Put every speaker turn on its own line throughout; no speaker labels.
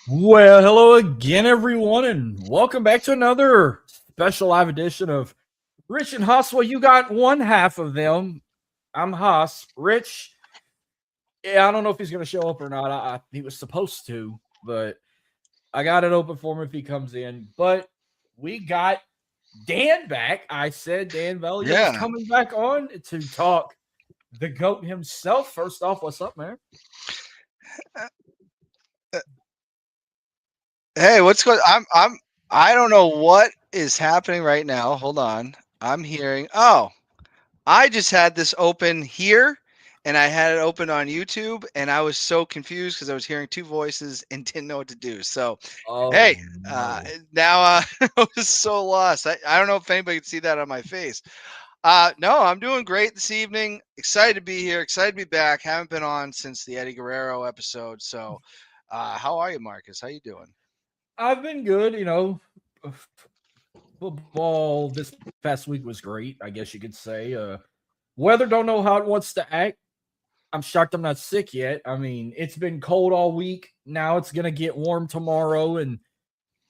Well, hello again, everyone, and welcome back to another special live edition of Rich and Haas. Well, you got one half of them. I'm Haas. Rich, yeah, I don't know if he's going to show up or not. He was supposed to, but I got it open for him if he comes in. But we got Dan back. I said Dan Beaulieu was
Yeah.
coming back on to talk the GOAT himself. First off, what's up, man?
Hey, what's going? I don't know what is happening right now. Hold on. I'm hearing. Oh, I just had this open here, and I had it open on YouTube, and I was so confused because I was hearing two voices and didn't know what to do. So,
Oh,
hey,
no.
now I was so lost. I don't know if anybody can see that on my face. No, I'm doing great this evening. Excited to be here. Excited to be back. Haven't been on since the Eddie Guerrero episode. So, how are you, Marcus? How you doing?
I've been good, football this past week was great, I guess you could say. Weather don't know how it wants to act. I'm shocked I'm not sick yet. I mean, it's been cold all week. Now it's gonna get warm tomorrow and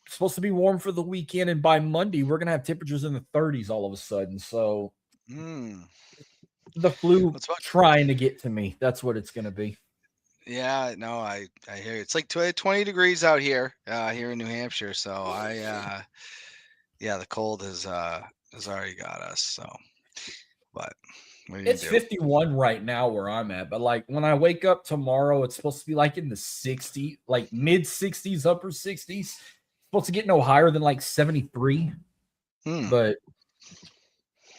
it's supposed to be warm for the weekend. And by Monday, we're gonna have temperatures in the 30s all of a sudden. So
Hmm.
the flu
What's what?
trying to get to me. That's what it's gonna be.
Yeah, no, I hear you. It's like 20 degrees out here, here in New Hampshire. So yeah, the cold has already got us. So, but what are you
It's
gonna do?
51 right now where I'm at, but like when I wake up tomorrow, it's supposed to be like in the 60s, like mid 60s, upper 60s. Supposed to get no higher than like 73.
Hmm.
But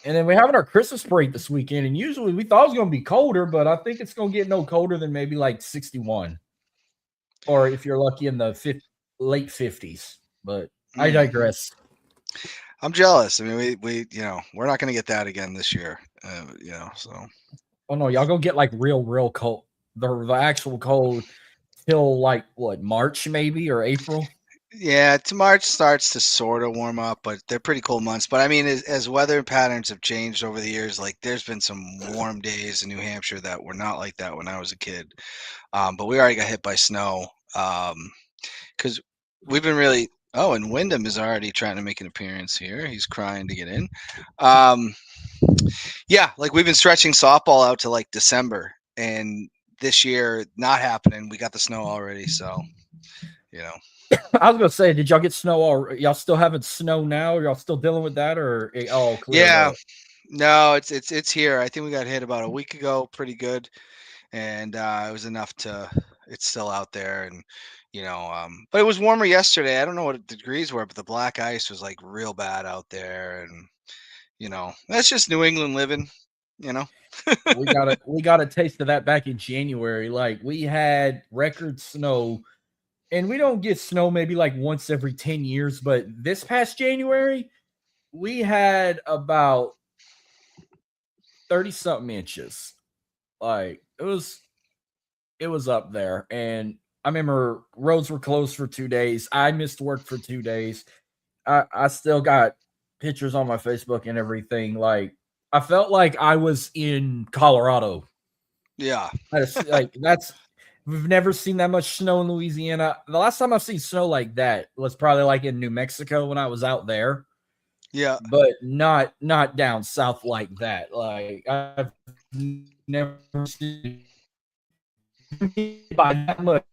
and then we're having our Christmas break this weekend, and usually we thought it was gonna be colder, but I think it's gonna get no colder than maybe like 61, or if you're lucky in the late 50s. But I
Hmm.
digress.
I'm jealous. I mean, we we're not gonna get that again this year. So
Oh no, y'all go get like real cold. The actual cold till like what, March maybe or April.
yeah, to March starts to sort of warm up, but they're pretty cold months. But I mean, as weather patterns have changed over the years, like there's been some warm days in New Hampshire that were not like that when I was a kid. But we already got hit by snow because we've been really. Oh, and Wyndham is already trying to make an appearance here. He's crying to get in. Um, yeah, like we've been stretching softball out to like December, and this year not happening. We got the snow already, so you know.
I was gonna say, did y'all get snow? Or y'all still having snow now? Or y'all still dealing with that, or it all cleared
Yeah,
up?
no, it's here. I think we got hit about a week ago, pretty good, and it was enough to. It's still out there, and but it was warmer yesterday. I don't know what the degrees were, but the black ice was like real bad out there, and that's just New England living, you know.
We got a taste of that back in January. Like we had record snow, and we don't get snow maybe like once every 10 years, but this past January, we had about 30 something inches. Like it was up there. And I remember roads were closed for 2 days. I missed work for 2 days. I still got pictures on my Facebook and everything. Like I felt like I was in Colorado.
Yeah,
Like that's we've never seen that much snow in Louisiana. The last time I've seen snow like that was probably like in New Mexico when I was out there,
yeah.
but not down south like that. Like I've never seen by that much.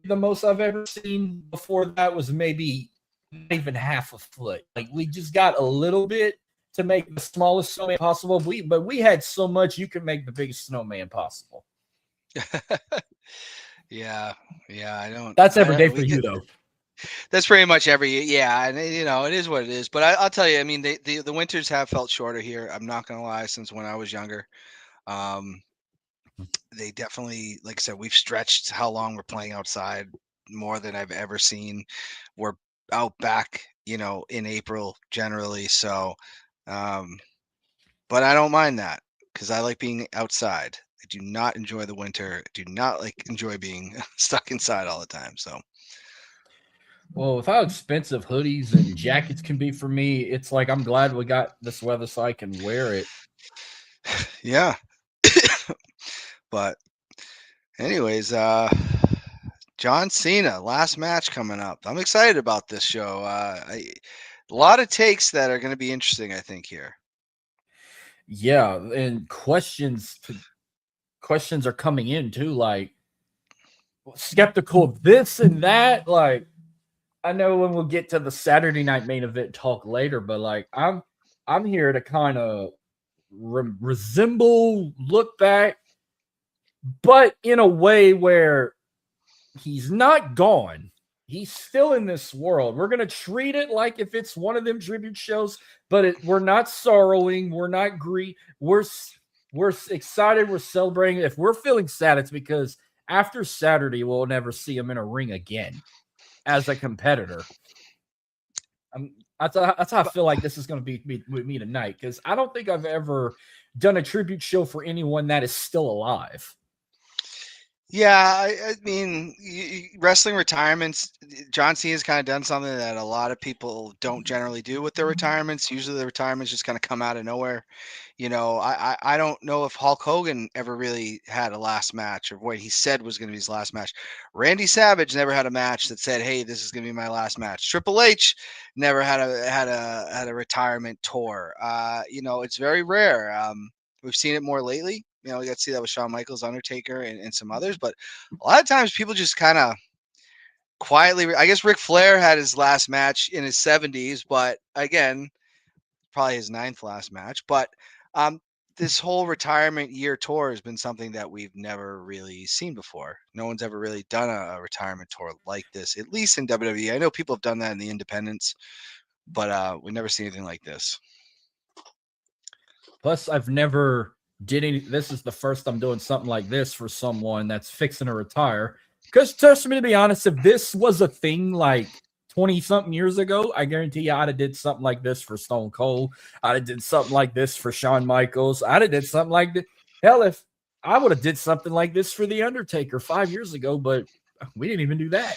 The most I've ever seen before that was maybe not even half a foot. Like we just got a little bit to make the smallest snowman possible. But we had so much you could make the biggest snowman possible.
Yeah, yeah.
That's every
I
day
don't.
for
We
you
get
though.
that's pretty much every. Yeah, and it is what it is. But I'll tell you. I mean, the winters have felt shorter here. I'm not gonna lie. Since when I was younger, um, they definitely, like I said, we've stretched how long we're playing outside more than I've ever seen. We're out back, in April generally. So, um, but I don't mind that because I like being outside. I do not enjoy the winter. I do not like enjoy being stuck inside all the time. So,
Well, with how expensive hoodies and jackets can be for me, it's like I'm glad we got this weather so I can wear it.
yeah. But anyways, John Cena, last match coming up. I'm excited about this show. A lot of takes that are going to be interesting, I think, here.
Yeah, and questions are coming in too, like skeptical of this and that. Like, I know when we'll get to the Saturday night main event talk later, but like I'm here to kind of resemble, look back, but in a way where he's not gone. He's still in this world. We're gonna treat it like if it's one of them tribute shows, but we're not sorrowing. We're not we're excited. We're celebrating. If we're feeling sad, it's because after Saturday we'll never see him in a ring again as a competitor. That's how I feel like this is going to be with me tonight, because I don't think I've ever done a tribute show for anyone that is still alive.
Yeah, I mean, wrestling retirements, John Cena's kind of done something that a lot of people don't generally do with their retirements. Usually the retirements just kind of come out of nowhere. I don't know if Hulk Hogan ever really had a last match, or what he said was going to be his last match. Randy Savage never had a match that said, "Hey, this is going to be my last match." Triple H never had a retirement tour. It's very rare. We've seen it more lately. We got to see that with Shawn Michaels, Undertaker, and some others. But a lot of times people just kind of quietly. I guess Ric Flair had his last match in his 70s, but again, probably his 9th last match. But this whole retirement year tour has been something that we've never really seen before. No one's ever really done a retirement tour like this, at least in WWE. I know people have done that in the independents, but we've never seen anything like this.
Plus, I've never did any. This is the first I'm doing something like this for someone that's fixing to retire. Because, trust me, to be honest, if this was a thing like 20-something years ago, I guarantee you I'd have did something like this for Stone Cold. I'd have did something like this for Shawn Michaels. I'd have did something like this. Hell, if I would have did something like this for The Undertaker 5 years ago, but we didn't even do that.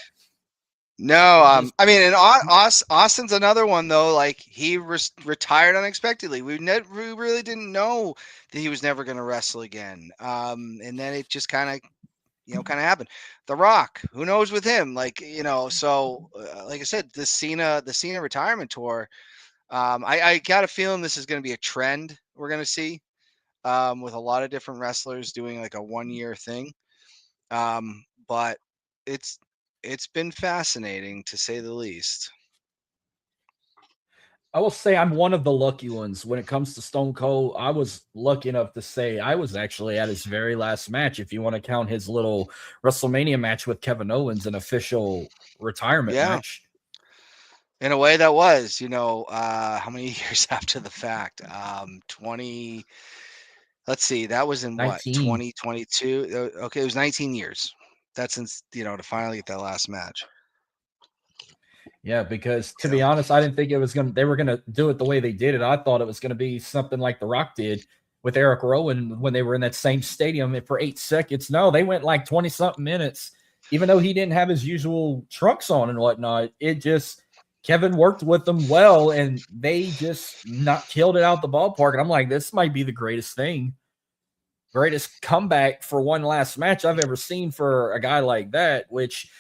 No, I mean, and Austin's another one though. Like he retired unexpectedly. We really didn't know that he was never going to wrestle again. And then it just kind of happened. The Rock, who knows with him? Like so like I said, the Cena retirement tour. I got a feeling this is going to be a trend we're going to see with a lot of different wrestlers doing like a 1-year thing. But it's been fascinating to say the least.
I will say I'm one of the lucky ones when it comes to Stone Cold. I was lucky enough to say I was actually at his very last match, if you want to count his little WrestleMania match with Kevin Owens, an official retirement match.
In a way that was, how many years after the fact? 20, let's see, that was in
19.
What, 2022? Okay, it was 19 years. That's since, to finally get that last match.
Yeah, because to be honest, I didn't think they were gonna do it the way they did it. I thought it was gonna be something like The Rock did with Eric Rowan when they were in that same stadium for 8 seconds. No, they went like 20-something minutes, even though he didn't have his usual trunks on and whatnot. Kevin worked with them well, and they just not killed it out the ballpark. And I'm like, this might be the greatest comeback for one last match I've ever seen for a guy like that, which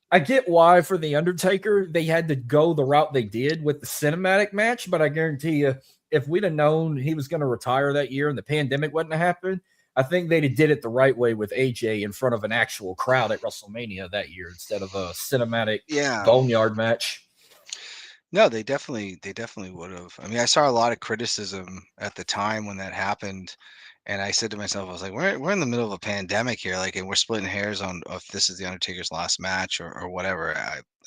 I get why for The Undertaker they had to go the route they did with the cinematic match, but I guarantee you, if we'd have known he was going to retire that year and the pandemic wouldn't have happened, I think they'd have did it the right way with AJ in front of an actual crowd at WrestleMania that year instead of a cinematic boneyard match.
No, they definitely would have. I mean, I saw a lot of criticism at the time when that happened. And I said to myself, I was like, we're in the middle of a pandemic here, like, and we're splitting hairs on if this is the Undertaker's last match or whatever.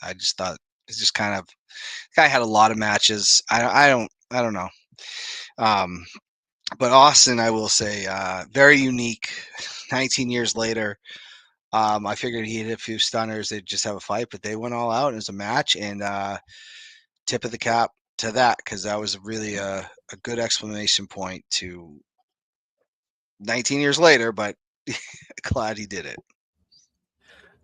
I just thought it's just kind of, the guy had a lot of matches. I don't know. But Austin, I will say, very unique. 19 years later, I figured he'd hit a few stunners. They'd just have a fight, but they went all out. It was a match, and tip of the cap to that, because that was really a good exclamation point to 19 years later, but glad he did it.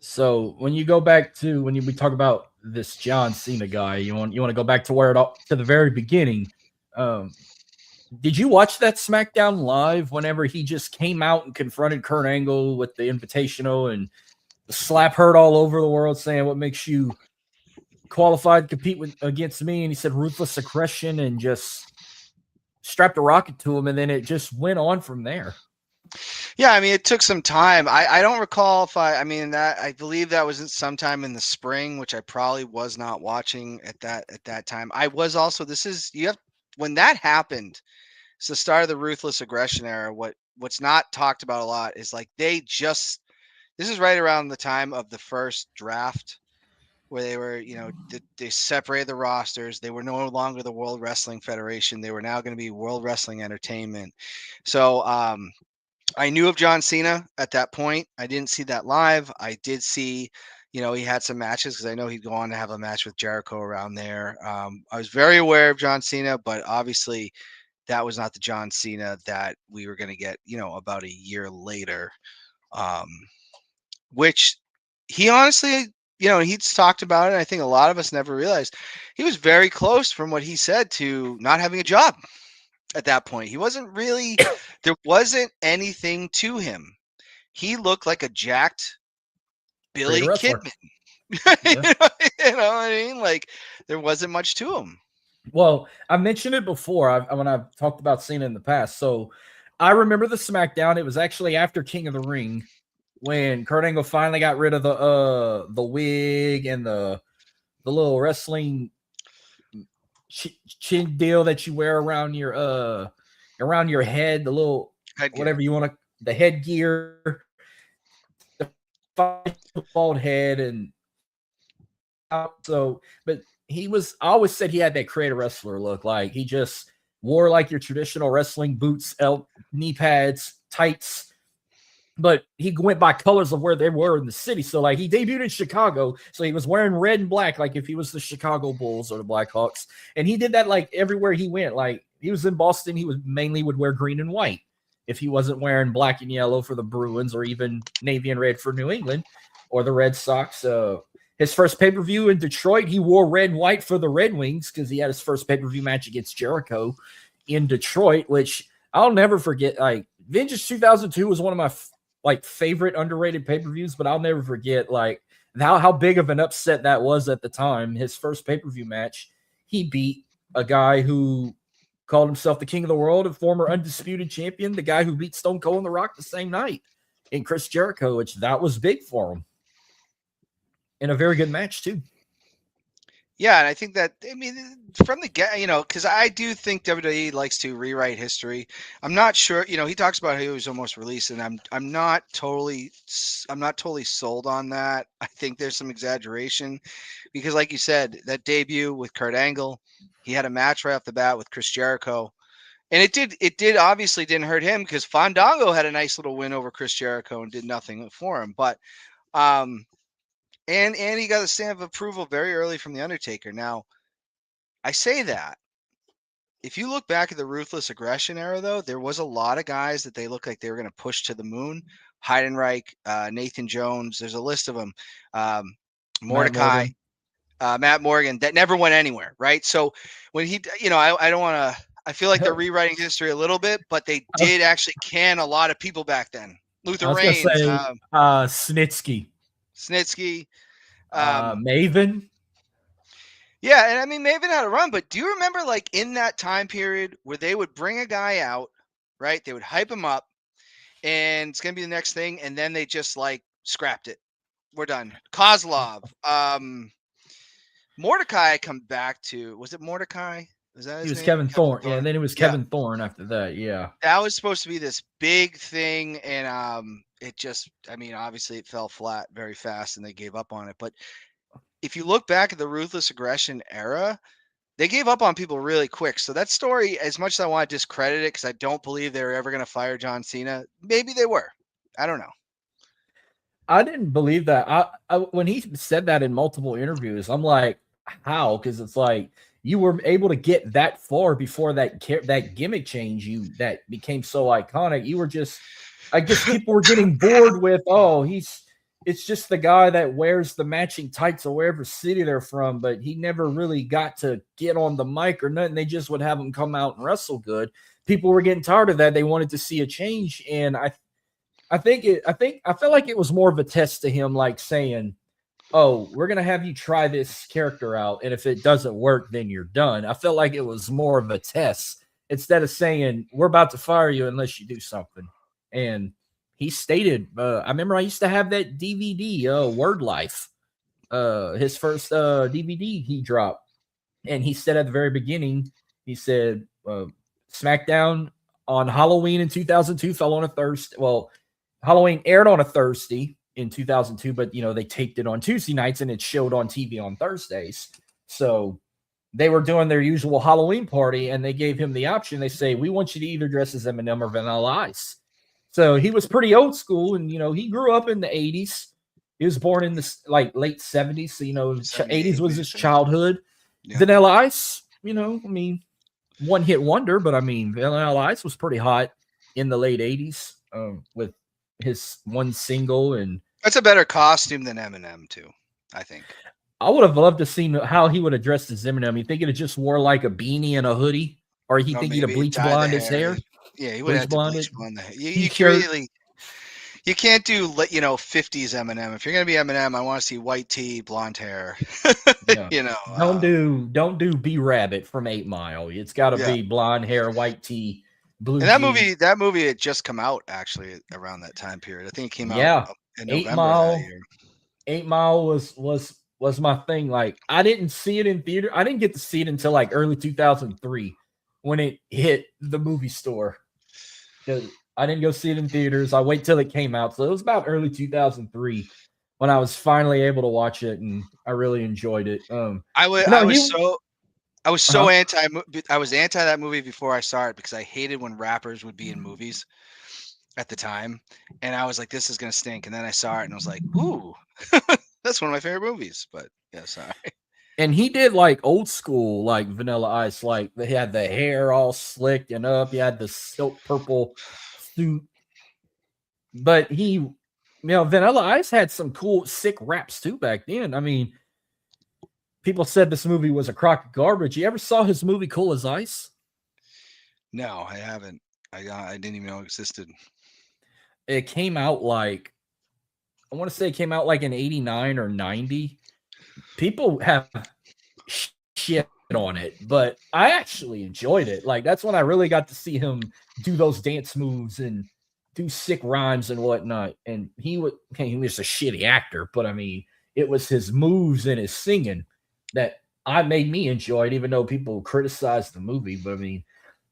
So when you go back to we talk about this John Cena guy, you want to go back to to the very beginning. Did you watch that SmackDown live whenever he just came out and confronted Kurt Angle with the Invitational, and slap heard all over the world saying, what makes you qualified to compete against me? And he said ruthless aggression and just strapped a rocket to him. And then it just went on from there.
Yeah, I mean, it took some time. I don't recall if I mean that I believe that was sometime in the spring, which I probably was not watching at that time. I was also when that happened, it's the start of the ruthless aggression era. What's not talked about a lot is like this is right around the time of the first draft where they were, they separated the rosters. They were no longer the World Wrestling Federation. They were now going to be World Wrestling Entertainment. So, I knew of John Cena at that point. I didn't see that live. I did see, he had some matches because I know he'd go on to have a match with Jericho around there. I was very aware of John Cena, but obviously that was not the John Cena that we were going to get, about a year later, which he honestly, he's talked about it. I think a lot of us never realized he was very close from what he said to not having a job. At that point, he wasn't really, there wasn't anything to him. He looked like a jacked Billy Kidman.
Yeah.
You know what I mean? Like, there wasn't much to him.
Well, I mentioned it before when I've talked about Cena in the past. So I remember the SmackDown. It was actually after King of the Ring when Kurt Angle finally got rid of the wig and the little wrestling chin deal that you wear around your head, the little headgear. Whatever you want to, the headgear, the bald head, and so. But I always said he had that creative wrestler look. Like he just wore like your traditional wrestling boots, knee pads, tights. But he went by colors of where they were in the city. So like he debuted in Chicago. So he was wearing red and black, like if he was the Chicago Bulls or the Blackhawks. And he did that like everywhere he went. Like he was in Boston, he would wear green and white if he wasn't wearing black and yellow for the Bruins or even navy and red for New England or the Red Sox. His first pay-per-view in Detroit, he wore red and white for the Red Wings because he had his first pay-per-view match against Jericho in Detroit, which I'll never forget. Like Vengeance 2002 was one of my favorite underrated pay-per-views, but I'll never forget like how big of an upset that was at the time. His first pay-per-view match, he beat a guy who called himself the King of the World, a former undisputed champion, the guy who beat Stone Cold and The Rock the same night in Chris Jericho, which that was big for him. In a very good match too.
Yeah, and I think that, I mean, from the get, because I do think WWE likes to rewrite history. I'm not sure, he talks about how he was almost released, and I'm not totally sold on that. I think there's some exaggeration because, like you said, that debut with Kurt Angle, he had a match right off the bat with Chris Jericho, and it did obviously didn't hurt him because Fandango had a nice little win over Chris Jericho and did nothing for him, but and he got a stamp of approval very early from The Undertaker. Now, I say that. If you look back at the Ruthless Aggression era, though, there was a lot of guys that they looked like they were going to push to the moon. Heidenreich, Nathan Jones, there's a list of them. Mordecai, Matt Morgan, that never went anywhere, right? So when he, I don't want to, I feel like they're rewriting history a little bit, but they did actually can a lot of people back then. Luther Reigns,
Snitsky. Maven.
Yeah, and I mean Maven had a run, but do you remember like in that time period where they would bring a guy out, right? They would hype him up, and it's gonna be the next thing, and then they just like scrapped it. We're done. Kozlov, Mordecai. Come back to, was it Mordecai? Was that his name?
He was Kevin Thorne. Yeah, and then it was Kevin Thorne after that. Yeah,
that was supposed to be this big thing, and it just, I mean, obviously it fell flat very fast, and they gave up on it. But if you look back at the Ruthless Aggression era, they gave up on people really quick. So that story, as much as I want to discredit it, because I don't believe they were ever going to fire John Cena, maybe they were. I don't know.
I didn't believe that. I when he said that in multiple interviews, I'm like, how? Because it's like you were able to get that far before that gimmick change that became so iconic. You were just, I guess people were getting bored with, it's just the guy that wears the matching tights of wherever city they're from, but he never really got to get on the mic or nothing. They just would have him come out and wrestle good. People were getting tired of that. They wanted to see a change. And I felt like it was more of a test to him, like saying, "Oh, we're gonna have you try this character out, and if it doesn't work, then you're done." I felt like it was more of a test instead of saying, "We're about to fire you unless you do something." And he stated, "I remember I used to have that DVD, Word Life, his first DVD he dropped, and he said at the very beginning, he said, SmackDown on Halloween in 2002 fell on a Thursday. Well, Halloween aired on a Thursday in 2002, but they taped it on Tuesday nights and it showed on TV on Thursdays. So they were doing their usual Halloween party and they gave him the option. They say, we want you to either dress as Eminem or Vanilla Ice. So he was pretty old school, and he grew up in the 80s. He was born in the late 70s, so 80s was his childhood. Yeah. Vanilla Ice, one hit wonder, but Vanilla Ice was pretty hot in the late 80s with his one single. And
that's a better costume than Eminem too, I think.
I would have loved to see how he would have dressed as Eminem. You think he'd have just wore like a beanie and a hoodie, or he think he'd have bleach blonde his hair?
Yeah, he would have to bleach blonde the hair. You can't do 50s Eminem. If you're gonna be Eminem, I want to see white tee, blonde hair.
Yeah. Don't do B Rabbit from 8 Mile. It's got to be blonde hair, white tee, blue.
And that movie had just come out actually around that time period. I think it came out in November that year.
8 Mile was my thing. Like, I didn't see it in theater. I didn't get to see it until like early 2003 when it hit the movie store. I didn't go see it in theaters. I wait till it came out. So it was about early 2003 when I was finally able to watch it, and I really enjoyed it.
I was so anti that movie before I saw it because I hated when rappers would be in movies at the time, and I was like, this is gonna stink. And then I saw it and I was like, ooh, that's one of my favorite movies. But yeah, sorry.
And he did like old school, like Vanilla Ice. Like they had the hair all slicked and up. He had the silk purple suit. But Vanilla Ice had some cool, sick raps too back then. People said this movie was a crock of garbage. You ever saw his movie Cool as Ice?
No, I haven't. I didn't even know it existed.
It came out I want to say it came out like in 89 or 90. People have shit on it, but I actually enjoyed it. Like, that's when I really got to see him do those dance moves and do sick rhymes and whatnot. And he was a shitty actor, but it was his moves and his singing that made me enjoy it, even though people criticized the movie. But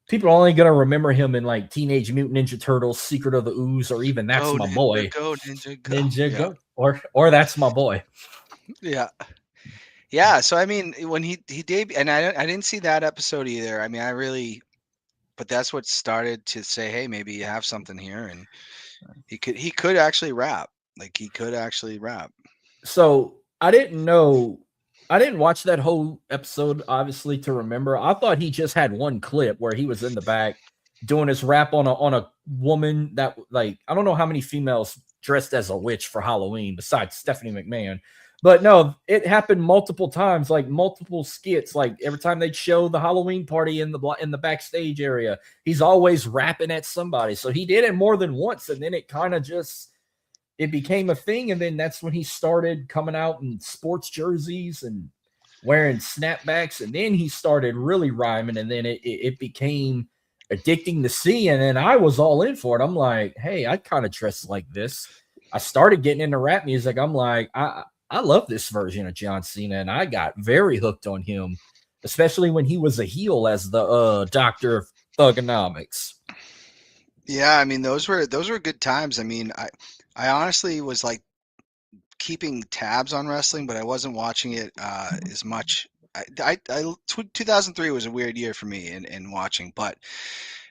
people are only gonna remember him in like Teenage Mutant Ninja Turtles, Secret of the Ooze, or even That's My Boy. Ninja Go. Or That's My Boy.
Yeah. Yeah. So when he debuted, and I didn't see that episode either. But that's what started to say, hey, maybe you have something here, and he could actually rap. Like, he could actually rap.
So I didn't watch that whole episode, obviously, to remember. I thought he just had one clip where he was in the back doing his rap on a woman that, like, I don't know how many females dressed as a witch for Halloween besides Stephanie McMahon. But no, it happened multiple times, like multiple skits. Like every time they'd show the Halloween party in the backstage area, he's always rapping at somebody. So he did it more than once, and then it kind of it became a thing. And then that's when he started coming out in sports jerseys and wearing snapbacks. And then he started really rhyming, and then it became addicting to see. And then I was all in for it. I'm like, hey, I kind of dress like this. I started getting into rap music. I'm like, I love this version of John Cena, and I got very hooked on him, especially when he was a heel as the Doctor of Thugonomics.
Yeah, those were good times. I honestly was like keeping tabs on wrestling, but I wasn't watching it as much. 2003 was a weird year for me in watching, but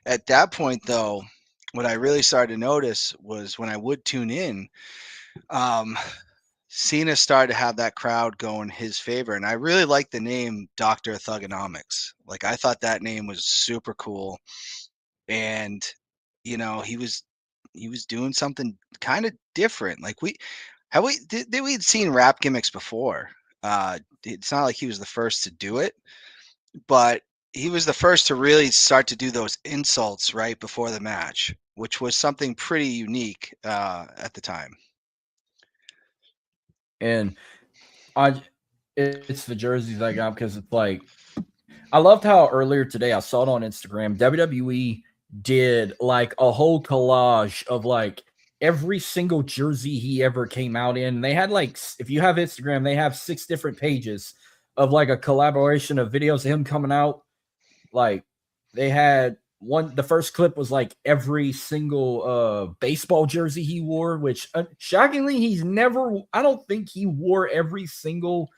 at that point, though, what I really started to notice was when I would tune in, Cena started to have that crowd go in his favor, and I really liked the name Dr. Thugonomics. Like, I thought that name was super cool, and he was doing something kind of different. Like, we'd seen rap gimmicks before. It's not like he was the first to do it, but he was the first to really start to do those insults right before the match. which was something pretty unique at the time.
And it's the jerseys I got because it's like I loved how earlier today I saw it on Instagram. WWE did like a whole collage of like every single jersey he ever came out in. They had like, if you have Instagram, they have 6 different pages of like a collaboration of videos of him coming out. Like they had one, the first clip was like every single baseball jersey he wore, which shockingly, I don't think he wore every single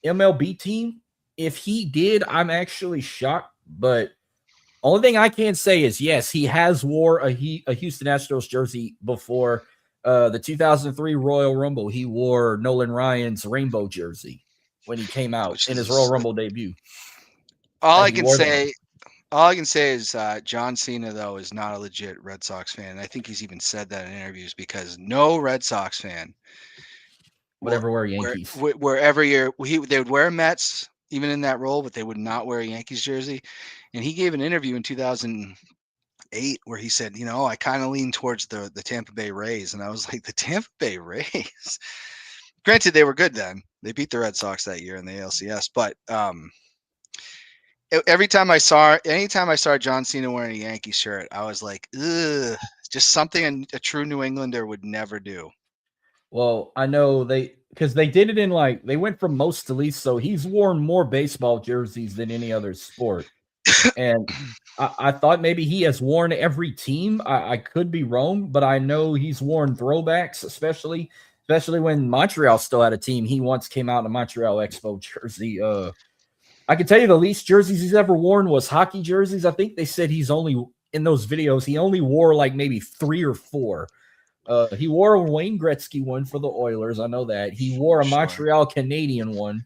MLB team. If he did, I'm actually shocked. But only thing I can say is yes, he has wore a Houston Astros jersey before. The 2003 Royal Rumble, he wore Nolan Ryan's rainbow jersey when he came out in his Royal Rumble debut.
All I can say is John Cena, though, is not a legit Red Sox fan. And I think he's even said that in interviews because no Red Sox fan
would ever wear Yankees.
Where every year they would wear Mets, even in that role, but they would not wear a Yankees jersey. And he gave an interview in 2008 where he said, I kind of lean towards the Tampa Bay Rays. And I was like, the Tampa Bay Rays? Granted, they were good then. They beat the Red Sox that year in the ALCS. But anytime I saw John Cena wearing a Yankee shirt, I was like, ugh, just something a true New Englander would never do.
Well, I know because they did it in like, they went from most to least. So he's worn more baseball jerseys than any other sport. And I thought maybe he has worn every team. I could be wrong, but I know he's worn throwbacks, especially when Montreal still had a team. He once came out in a Montreal Expo jersey. I can tell you the least jerseys he's ever worn was hockey jerseys. I think they said he's only, in those videos, he only wore like maybe 3 or 4. He wore a Wayne Gretzky one for the Oilers. I know that. He wore a Montreal Canadian one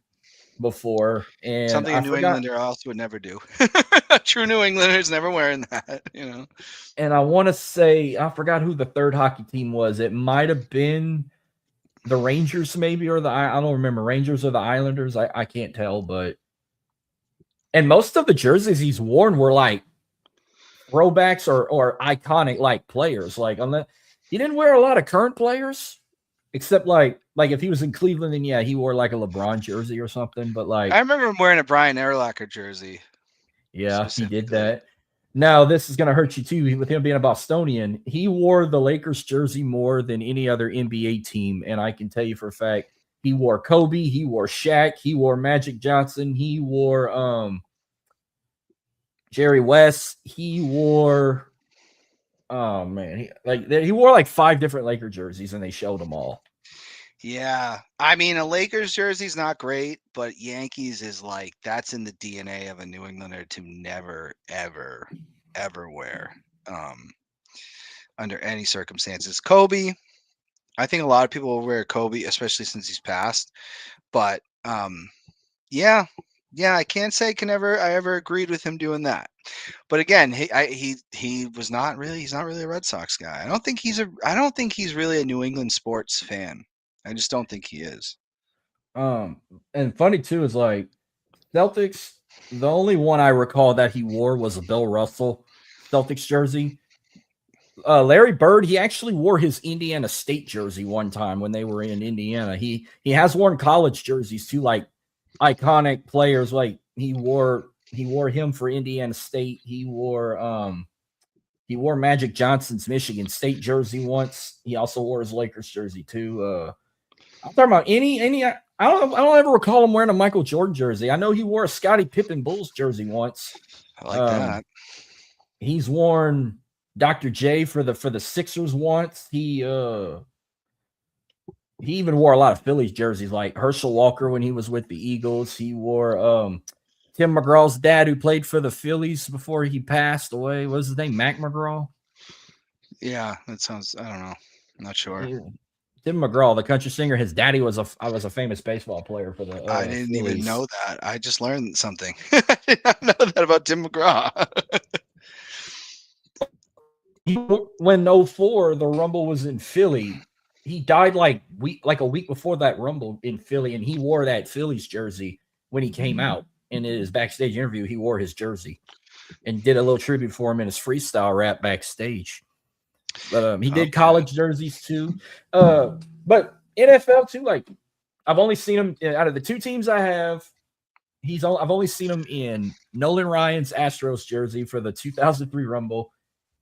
before. And
something a New Englander also would never do. True New Englanders never wearing that,
And I want to say, I forgot who the third hockey team was. It might have been the Rangers, maybe, or I don't remember, Rangers or the Islanders. I can't tell, but. And most of the jerseys he's worn were like throwbacks or iconic like players. Like he didn't wear a lot of current players, except like if he was in Cleveland, then yeah, he wore like a LeBron jersey or something. But like
I remember him wearing a Brian Urlacher jersey.
Yeah, he did that. Now this is gonna hurt you too. With him being a Bostonian, he wore the Lakers jersey more than any other NBA team, and I can tell you for a fact he wore Kobe, he wore Shaq, he wore Magic Johnson, he wore Jerry West, he wore he wore like 5 different Laker jerseys, and they showed them all.
Yeah, I mean a Lakers jersey is not great, but Yankees is like that's in the DNA of a New Englander to never, ever, ever wear under any circumstances. Kobe, I think a lot of people will wear Kobe, especially since he's passed. But yeah, I can't say I ever agreed with him doing that. But again, he's not really a Red Sox guy. I don't think he's really a New England sports fan. I just don't think he is.
And funny too is like Celtics, the only one I recall that he wore was a Bill Russell Celtics jersey. Larry Bird, he actually wore his Indiana State jersey one time when they were in Indiana. He has worn college jerseys too, like iconic players. Like he wore him for Indiana State. He wore Magic Johnson's Michigan State jersey once. He also wore his Lakers jersey too. I'm talking about any. I don't ever recall him wearing a Michael Jordan jersey. I know he wore a Scottie Pippen Bulls jersey once.
I like that.
He's worn Dr. J for the Sixers once. He even wore a lot of Phillies jerseys, like Herschel Walker when he was with the Eagles. He wore Tim McGraw's dad, who played for the Phillies before he passed away. What was his name? Mac McGraw?
Yeah, that sounds. I don't know. I'm not sure.
Tim McGraw, the country singer, his daddy was a famous baseball player for the
I didn't
Phillies.
even know that. I just learned something. I did not know that about Tim McGraw.
When 2004, the Rumble was in Philly, he died like a week before that Rumble in Philly, and he wore that Phillies jersey when he came out. And in his backstage interview, he wore his jersey and did a little tribute for him in his freestyle rap backstage. But he did
Okay.
college jerseys too. But NFL too. Like I've only seen him out of the two teams I have. I've only seen him in Nolan Ryan's Astros jersey for the 2003 Rumble,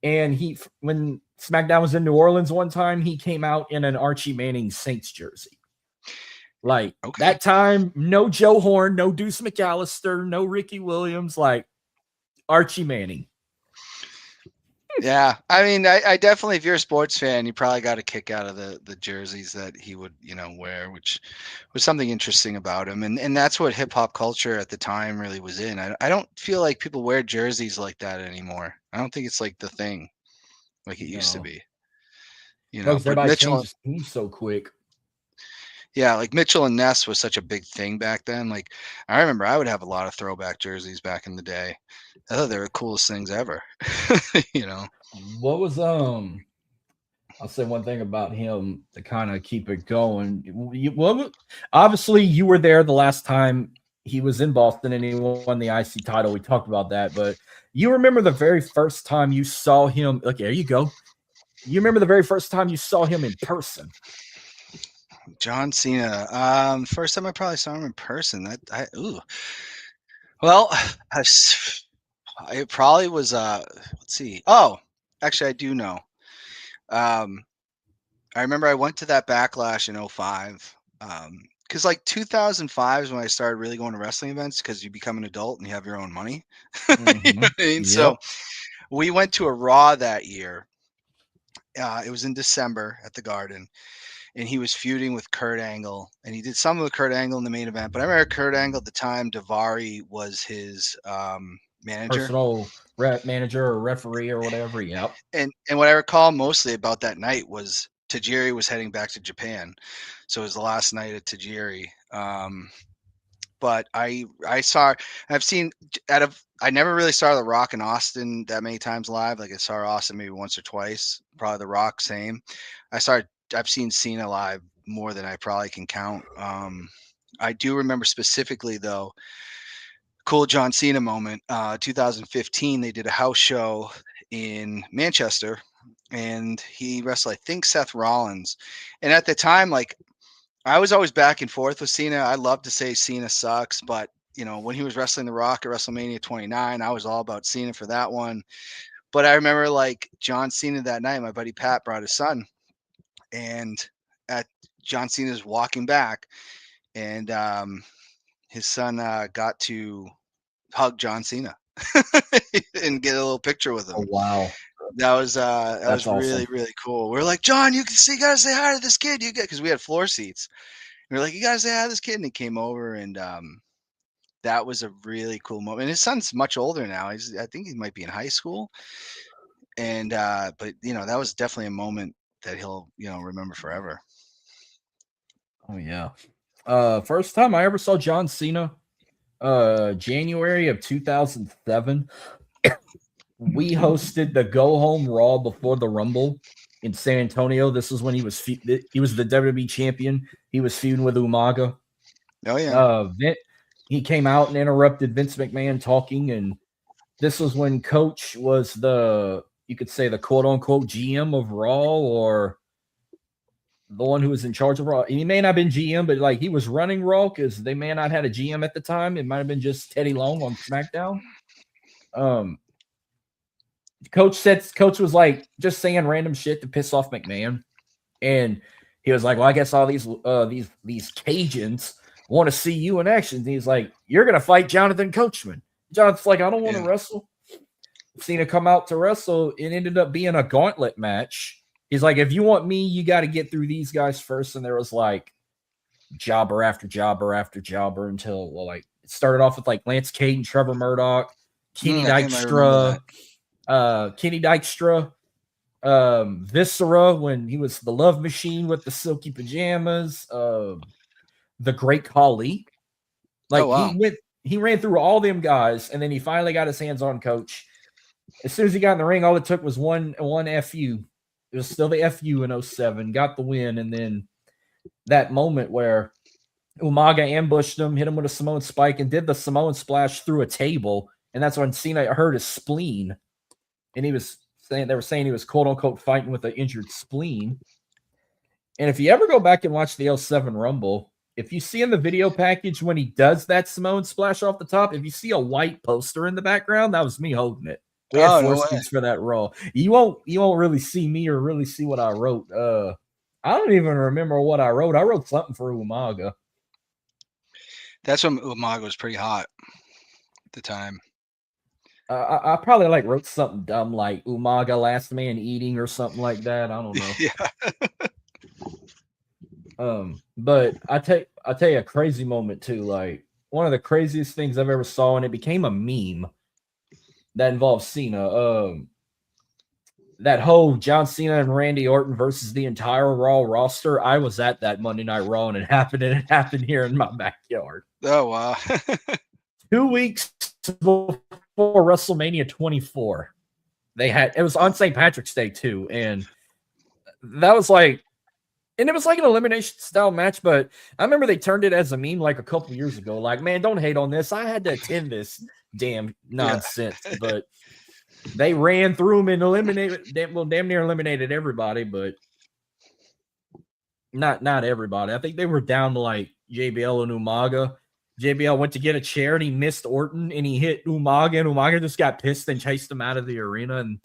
and when SmackDown was in New Orleans one time, he came out in an Archie Manning Saints jersey. Like that time, no Joe Horn, no Deuce McAllister, no Ricky Williams, like Archie Manning.
Yeah, I mean, I definitely, if you're a sports fan, you probably got a kick out of the jerseys that he would, wear, which was something interesting about him, and that's what hip hop culture at the time really was in. I don't feel like people wear jerseys like that anymore. I don't think it's like the thing like it used to be.
Because
But
everybody
Mitchell,
changes teams so quick.
yeah, like Mitchell and Ness was such a big thing back then. Like I remember I would have a lot of throwback jerseys back in the day. I thought they were the coolest things ever.
What was I'll say one thing about him to kind of keep it going. Obviously, you were there the last time he was in Boston and he won the IC title. We talked about that, but you remember the very first time you saw him? Okay, there you go. You remember the very first time you saw him in person?
John Cena. First time I probably saw him in person. Well, it probably was. Let's see. Oh, actually, I do know. I remember I went to that Backlash in 05. Because like 2005 is when I started really going to wrestling events because you become an adult and you have your own money. You know what I mean?
Yep.
So we went to a Raw that year. It was in December at the Garden, and he was feuding with Kurt Angle, and he did some with Kurt Angle in the main event. But I remember Kurt Angle at the time, Daivari was his manager,
personal manager or referee or whatever. Yep.
and what I recall mostly about that night was Tajiri was heading back to Japan, so it was the last night at Tajiri. But I've seen I never really saw The Rock in Austin that many times live. Like I saw Austin maybe once or twice. Probably The Rock, same. I've seen Cena live more than I probably can count. I do remember specifically though, cool John Cena moment. 2015, they did a house show in Manchester, and he wrestled, I think, Seth Rollins. And at the time, like I was always back and forth with Cena. I love to say Cena sucks, but when he was wrestling The Rock at WrestleMania 29, I was all about Cena for that one. But I remember like John Cena that night, my buddy Pat brought his son, and at John Cena's walking back, and his son got to hug John Cena and get a little picture with him.
Oh wow.
That was really,
awesome.
really cool. We are like, John, you gotta say hi to this kid. Because we had floor seats. We are like, you gotta say hi to this kid, and he came over, and that was a really cool moment. And his son's much older now. I think he might be in high school. And but that was definitely a moment that he'll remember forever.
Oh yeah. First time I ever saw John Cena, January of 2007. We hosted the Go Home Raw before the Rumble in San Antonio. This was when he was the WWE champion. He was feuding with Umaga.
Oh yeah.
He came out and interrupted Vince McMahon talking, and this was when Coach was you could say the quote unquote GM of Raw, or the one who was in charge of Raw. He may not have been GM, but like he was running Raw because they may not had a GM at the time. It might have been just Teddy Long on SmackDown. Coach was like just saying random shit to piss off McMahon, and he was like, "Well, I guess all these Cajuns want to see you in action." And he's like, "You're gonna fight Jonathan Coachman." Jonathan's like, "I don't want to wrestle." Cena come out to wrestle. It ended up being a gauntlet match. He's like, "If you want me, you got to get through these guys first." And there was like jobber after jobber after jobber until like it started off with like Lance Cade, Trevor Murdoch, Kenny Dykstra. Kenny Dykstra, Viscera when he was the Love Machine with the silky pajamas, the Great Khali. Like he ran through all them guys, and then he finally got his hands on Coach. As soon as he got in the ring, all it took was one FU. It was still the FU in 07, got the win, and then that moment where Umaga ambushed him, hit him with a Samoan spike, and did the Samoan splash through a table, and that's when Cena hurt his spleen. And he was They were saying he was quote unquote fighting with an injured spleen. And if you ever go back and watch the 07 Rumble, if you see in the video package when he does that Samoan splash off the top, if you see a white poster in the background, that was me holding it. We had four seats for that Raw. You won't really see me or really see what I wrote. I don't even remember what I wrote. I wrote something for Umaga.
That's when Umaga was pretty hot at the time.
I probably wrote something dumb like Umaga last man eating or something like that. I don't know.
Yeah.
But I tell you a crazy moment too. Like one of the craziest things I've ever saw, and it became a meme that involves Cena. That whole John Cena and Randy Orton versus the entire Raw roster. I was at that Monday Night Raw, and it happened here in my backyard.
Oh wow!
2 weeks before WrestleMania 24, it was on St. Patrick's Day too, and that was like. And it was like an elimination style match, but I remember they turned it as a meme like a couple years ago. Like, man, don't hate on this. I had to attend this damn nonsense, but they ran through them and damn near eliminated everybody, but not everybody. I think they were down to like JBL and Umaga. JBL went to get a chair and he missed Orton and he hit Umaga, and Umaga just got pissed and chased him out of the arena. And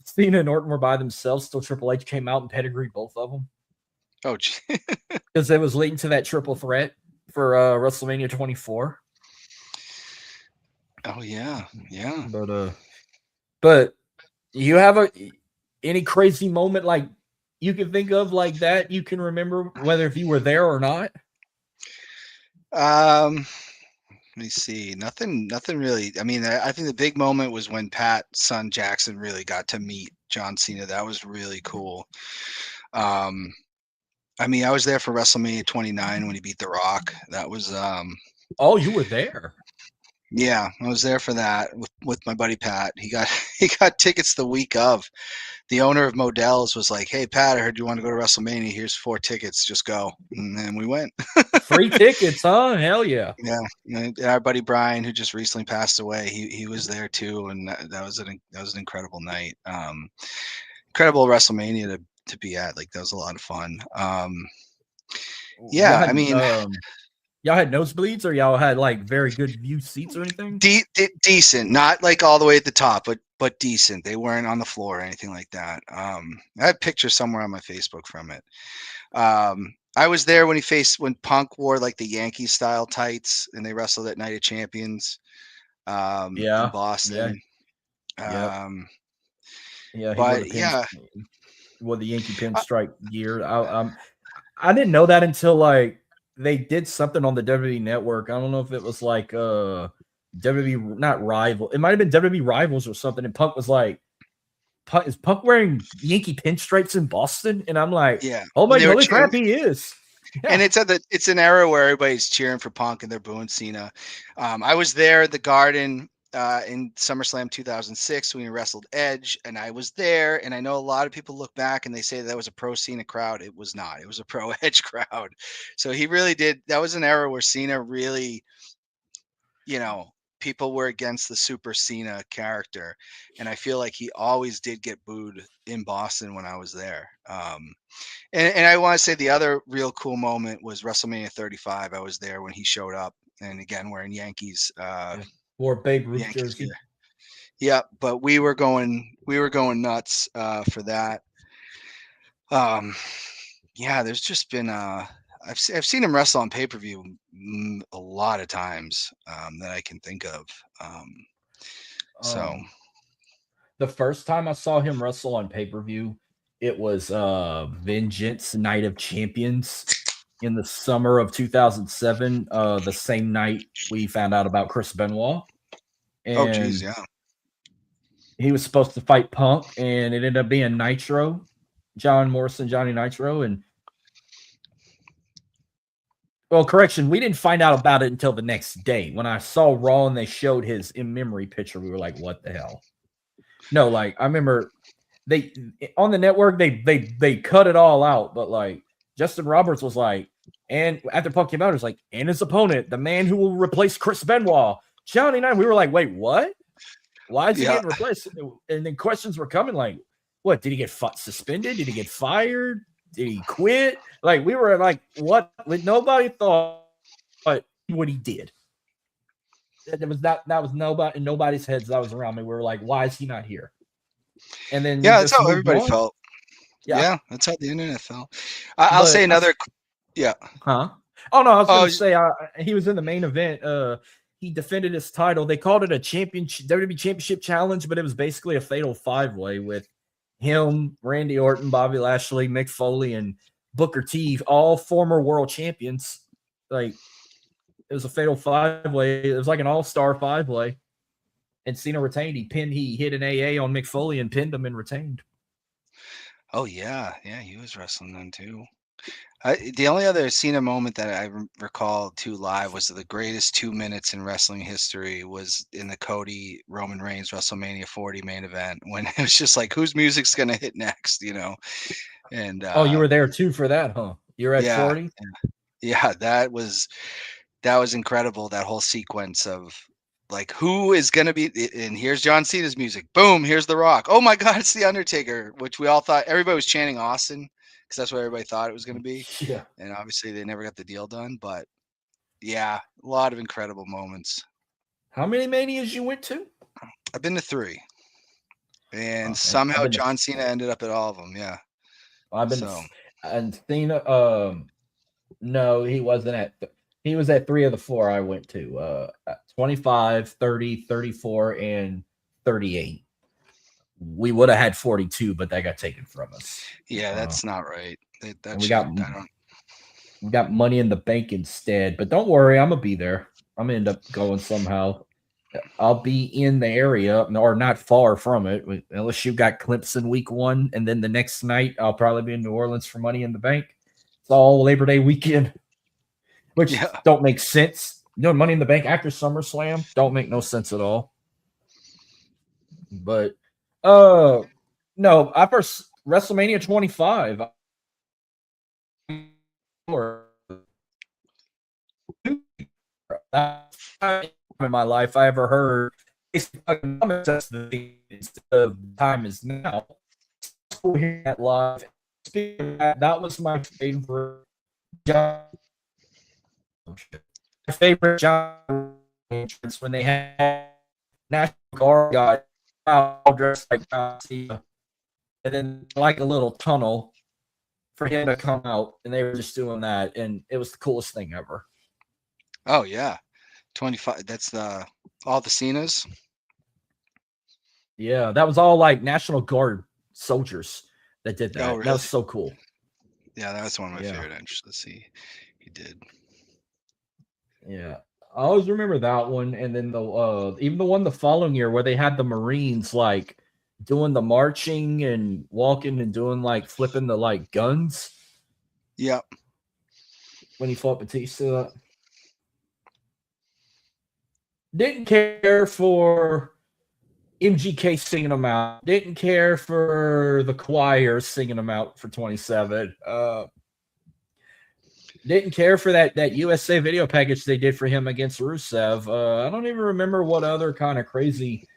Cena and Orton were by themselves. Still, Triple H came out and pedigreed both of them.
Oh,
because it was leading to that triple threat for WrestleMania 24.
Oh yeah.
But you have any crazy moment like you can think of like that you can remember, whether if you were there or not?
Let me see. Nothing really. I mean, I think the big moment was when Pat's son Jackson really got to meet John Cena. That was really cool. I mean, I was there for WrestleMania 29 when he beat The Rock. That was
oh, you were there.
Yeah, I was there for that with my buddy Pat. He got tickets the week of. The owner of Modell's was like, "Hey Pat, I heard you want to go to WrestleMania. Here's 4 tickets. Just go." And then we went.
Free tickets, huh? Hell yeah.
Yeah. And our buddy Brian, who just recently passed away, he was there too, and that was an incredible night. Incredible WrestleMania to be at. Like, that was a lot of fun. Yeah, I mean,
y'all had nosebleeds, or y'all had like very good view seats or anything?
Decent, not like all the way at the top, but decent. They weren't on the floor or anything like that. I have pictures somewhere on my Facebook from it. I was there when Punk wore like the Yankees style tights and they wrestled at Night of Champions in Boston.
Yeah,
but
wore the Yankee pinstripe gear. I didn't know that until like they did something on the WWE Network. I don't know if it was like WWE, not Rival. It might have been WWE Rivals or something. And Punk was like, "Is Punk wearing Yankee pinstripes in Boston?" And I'm like,
"Yeah,
oh my holy crap, he is."
Yeah. And it's an era where everybody's cheering for Punk and they're booing Cena. I was there at the Garden in SummerSlam 2006 when he wrestled Edge, and I was there. And I know a lot of people look back and they say that was a pro Cena crowd. It was not. It was a pro Edge crowd. So he really did. That was an era where Cena really, people were against the Super Cena character, and I feel like he always did get booed in Boston when I was there. And I want to say the other real cool moment was WrestleMania 35. I was there when he showed up, and again wearing Yankees.
Wore Babe Ruth jersey.
Yeah, but we were going nuts for that. Yeah, there's just been I've seen him wrestle on pay-per-view a lot of times that I can think of. So
the first time I saw him wrestle on pay-per-view, it was Vengeance Night of Champions in the summer of 2007, the same night we found out about Chris Benoit. And
oh, geez, yeah.
He was supposed to fight Punk, and it ended up being Nitro, John Morrison, Johnny Nitro. And well, correction, we didn't find out about it until the next day. When I saw Raw and they showed his in-memory picture, we were like, what the hell? No, like, I remember they on the network, they cut it all out, but like Justin Roberts was like, and after Punk came out, it was like, and his opponent, the man who will replace Chris Benoit, Johnny Nitro. We were like, wait, what? Why is he getting replaced? And then questions were coming like, what, did he get suspended? Did he get fired? Did he quit? Like, we were like, what? Like, nobody thought what he did. That was nobody in nobody's heads that was around me. We were like, why is he not here? And then
that's how everybody felt.
Yeah,
that's how the internet felt. I'll say another.
Huh? Oh no, I was going to say he was in the main event. He defended his title. They called it a WWE Championship Challenge, but it was basically a fatal 5-way with him, Randy Orton, Bobby Lashley, Mick Foley, and Booker T, all former world champions. Like, it was a fatal 5-way. It was like an all-star 5-way. And Cena retained. He hit an AA on Mick Foley and pinned him and retained.
Oh yeah, he was wrestling then too. The only other Cena moment that I recall too live was the greatest 2 minutes in wrestling history was in the Cody Roman Reigns WrestleMania 40 main event when it was just like, whose music's gonna hit next, And
you were there too for that, huh? You're at 40?
Yeah, that was incredible. That whole sequence of like, who is going to be, and here's John Cena's music. Boom, here's The Rock. Oh my God, it's The Undertaker, which we all thought, everybody was chanting Austin because that's what everybody thought it was going to be.
Yeah.
And obviously they never got the deal done, but yeah, a lot of incredible moments.
How many Manias you went to?
I've been to 3. And somehow John Cena ended up at all of them. Yeah.
I've been and Cena, no, he wasn't at, he was at 3 of the 4 I went to, 25, 30, 34, and 38. We would have had 42, but that got taken from us.
Yeah, that's not right.
We got Money in the Bank instead, but don't worry, I'm gonna be there. I'm gonna end up going somehow. I'll be in the area or not far from it, unless you got Clemson week 1, and then the next night I'll probably be in New Orleans for Money in the Bank. It's all Labor Day weekend, which don't make sense. Money in the Bank after SummerSlam don't make no sense at all. But no, I first WrestleMania 25. In my life I ever heard the time is now. That live. That was my favorite John. My favorite John entrance when they had National Guard guy all dressed like John Cena, and then like a little tunnel for him to come out, and they were just doing that, and it was the coolest thing ever.
Oh yeah, 25. That's all the Cenas.
Yeah, that was all like National Guard soldiers that did that.
Oh, really?
That was so cool.
Yeah, that was one of my favorite entrances he did.
Yeah, I always remember that one, and then the even the one the following year where they had the Marines like doing the marching and walking and doing like flipping the like guns.
Yep.
When he fought Batista. Didn't care for MGK singing them out. Didn't care for the choir singing them out for 27. Didn't care for that USA video package they did for him against Rusev. I don't even remember what other kind of crazy.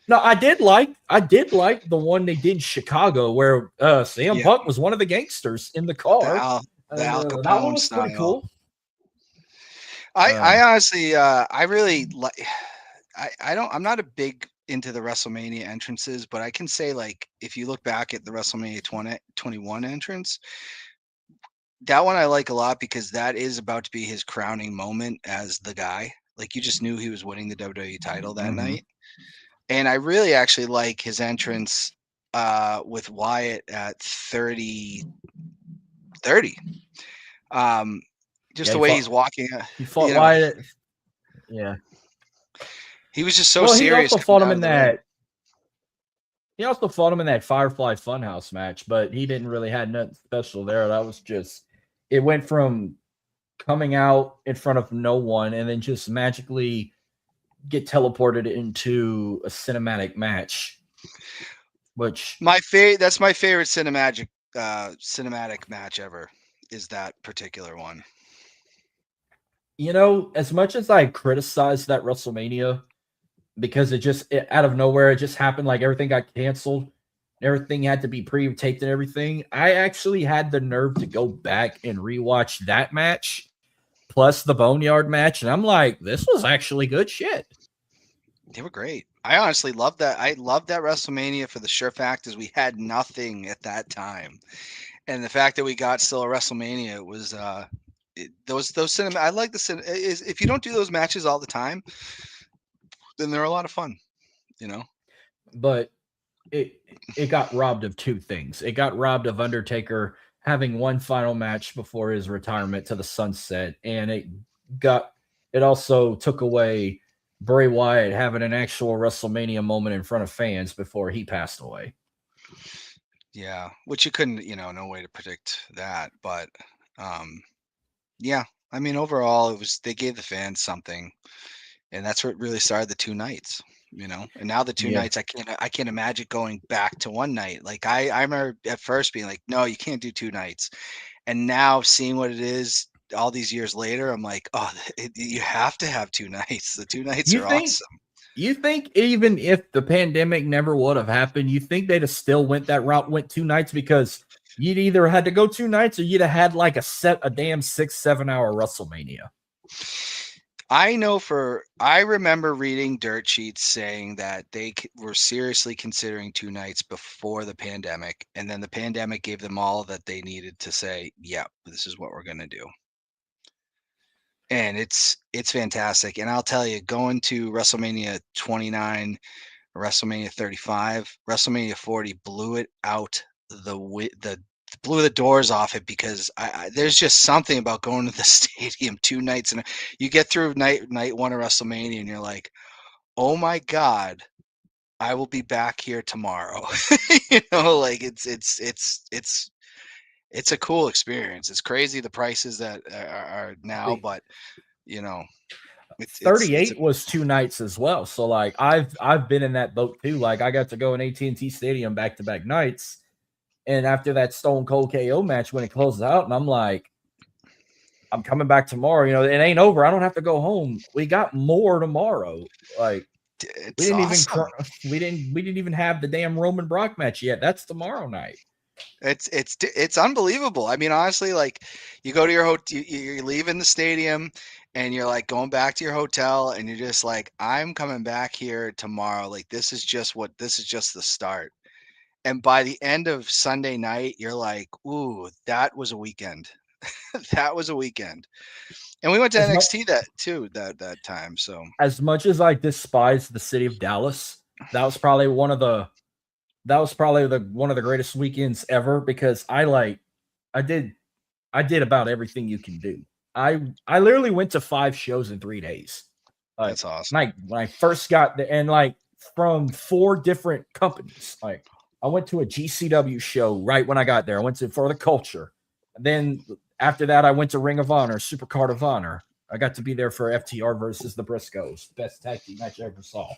No, I did like the one they did in Chicago where CM Punk was one of the gangsters in the car.
The Al Capone
that one was
style.
pretty cool.
I honestly, I really like. I'm not a big into the WrestleMania entrances, but I can say, like, if you look back at the WrestleMania 21 entrance, that one I like a lot because that is about to be his crowning moment as the guy. Like, you just knew he was winning the WWE title that night. And I really actually like his entrance with Wyatt at 30. Just the way he's walking.
He fought Wyatt. Yeah.
He was just so serious.
He also fought him in that. He also fought him in that Firefly Funhouse match, but he didn't really have nothing special there. That was just, it went from coming out in front of no one and then just magically get teleported into a cinematic match. Which
that's my favorite cinematic match ever, is that particular one.
You know, as much as I criticized that WrestleMania, because out of nowhere, it just happened. Like everything got canceled. Everything had to be pre-taped and everything. I actually had the nerve to go back and rewatch that match plus the Boneyard match. And I'm like, this was actually good shit.
They were great. I honestly loved that. I loved that WrestleMania for the sure fact is we had nothing at that time. And the fact that we got still a WrestleMania was those cinema. I like the cinema. If you don't do those matches all the time, then they're a lot of fun, you know.
But it got robbed of two things. It got robbed of Undertaker having one final match before his retirement to the sunset, and it also took away Bray Wyatt having an actual WrestleMania moment in front of fans before he passed away.
Yeah, which you couldn't, no way to predict that, but yeah, I mean overall they gave the fans something, and that's what really started the two nights. And now the two
Yeah.
nights, I can't imagine going back to one night. Like I remember at first being like, no, you can't do two nights. And now seeing what it is all these years later, I'm like, oh, you have to have two nights. The two nights are awesome.
You think even if the pandemic never would have happened, you think they'd have still went that route, went two nights, because you'd either had to go two nights or you'd have had like a damn 6-7 hour WrestleMania.
I remember reading dirt sheets saying that they were seriously considering two nights before the pandemic, and then the pandemic gave them all that they needed to say, "Yep, this is what we're going to do." And it's fantastic. And I'll tell you, going to WrestleMania 29, WrestleMania 35, WrestleMania 40 blew it out blew the doors off it, because there's just something about going to the stadium two nights, and you get through night one of WrestleMania and you're like, oh my God, I will be back here tomorrow. Like it's a cool experience. It's crazy the prices that are now, but it's
38 was two nights as well. So like I've been in that boat too. Like I got to go in AT&T Stadium back-to-back nights. And after that Stone Cold KO match, when it closes out, and I'm like, I'm coming back tomorrow. It ain't over. I don't have to go home. We got more tomorrow. Like
it's awesome.
We didn't even have the damn Roman Brock match yet. That's tomorrow night.
It's unbelievable. I mean, honestly, like you go to your hotel, you're leaving the stadium, and you're like going back to your hotel, and you're just like, I'm coming back here tomorrow. Like this is just the start. And by the end of Sunday night, you're like, ooh, that was a weekend. That was a weekend. And we went to NXT that time. So
as much as I despise the city of Dallas, that was probably one of the greatest weekends ever, because I did about everything you can do. I literally went to 5 shows in 3 days.
That's awesome.
When I first got there, and like from 4 different companies. Like I went to a GCW show right when I got there. I went to For the Culture. Then after that, I went to Ring of Honor, Super Card of Honor. I got to be there for FTR versus the Briscoes, best tag team match I ever saw.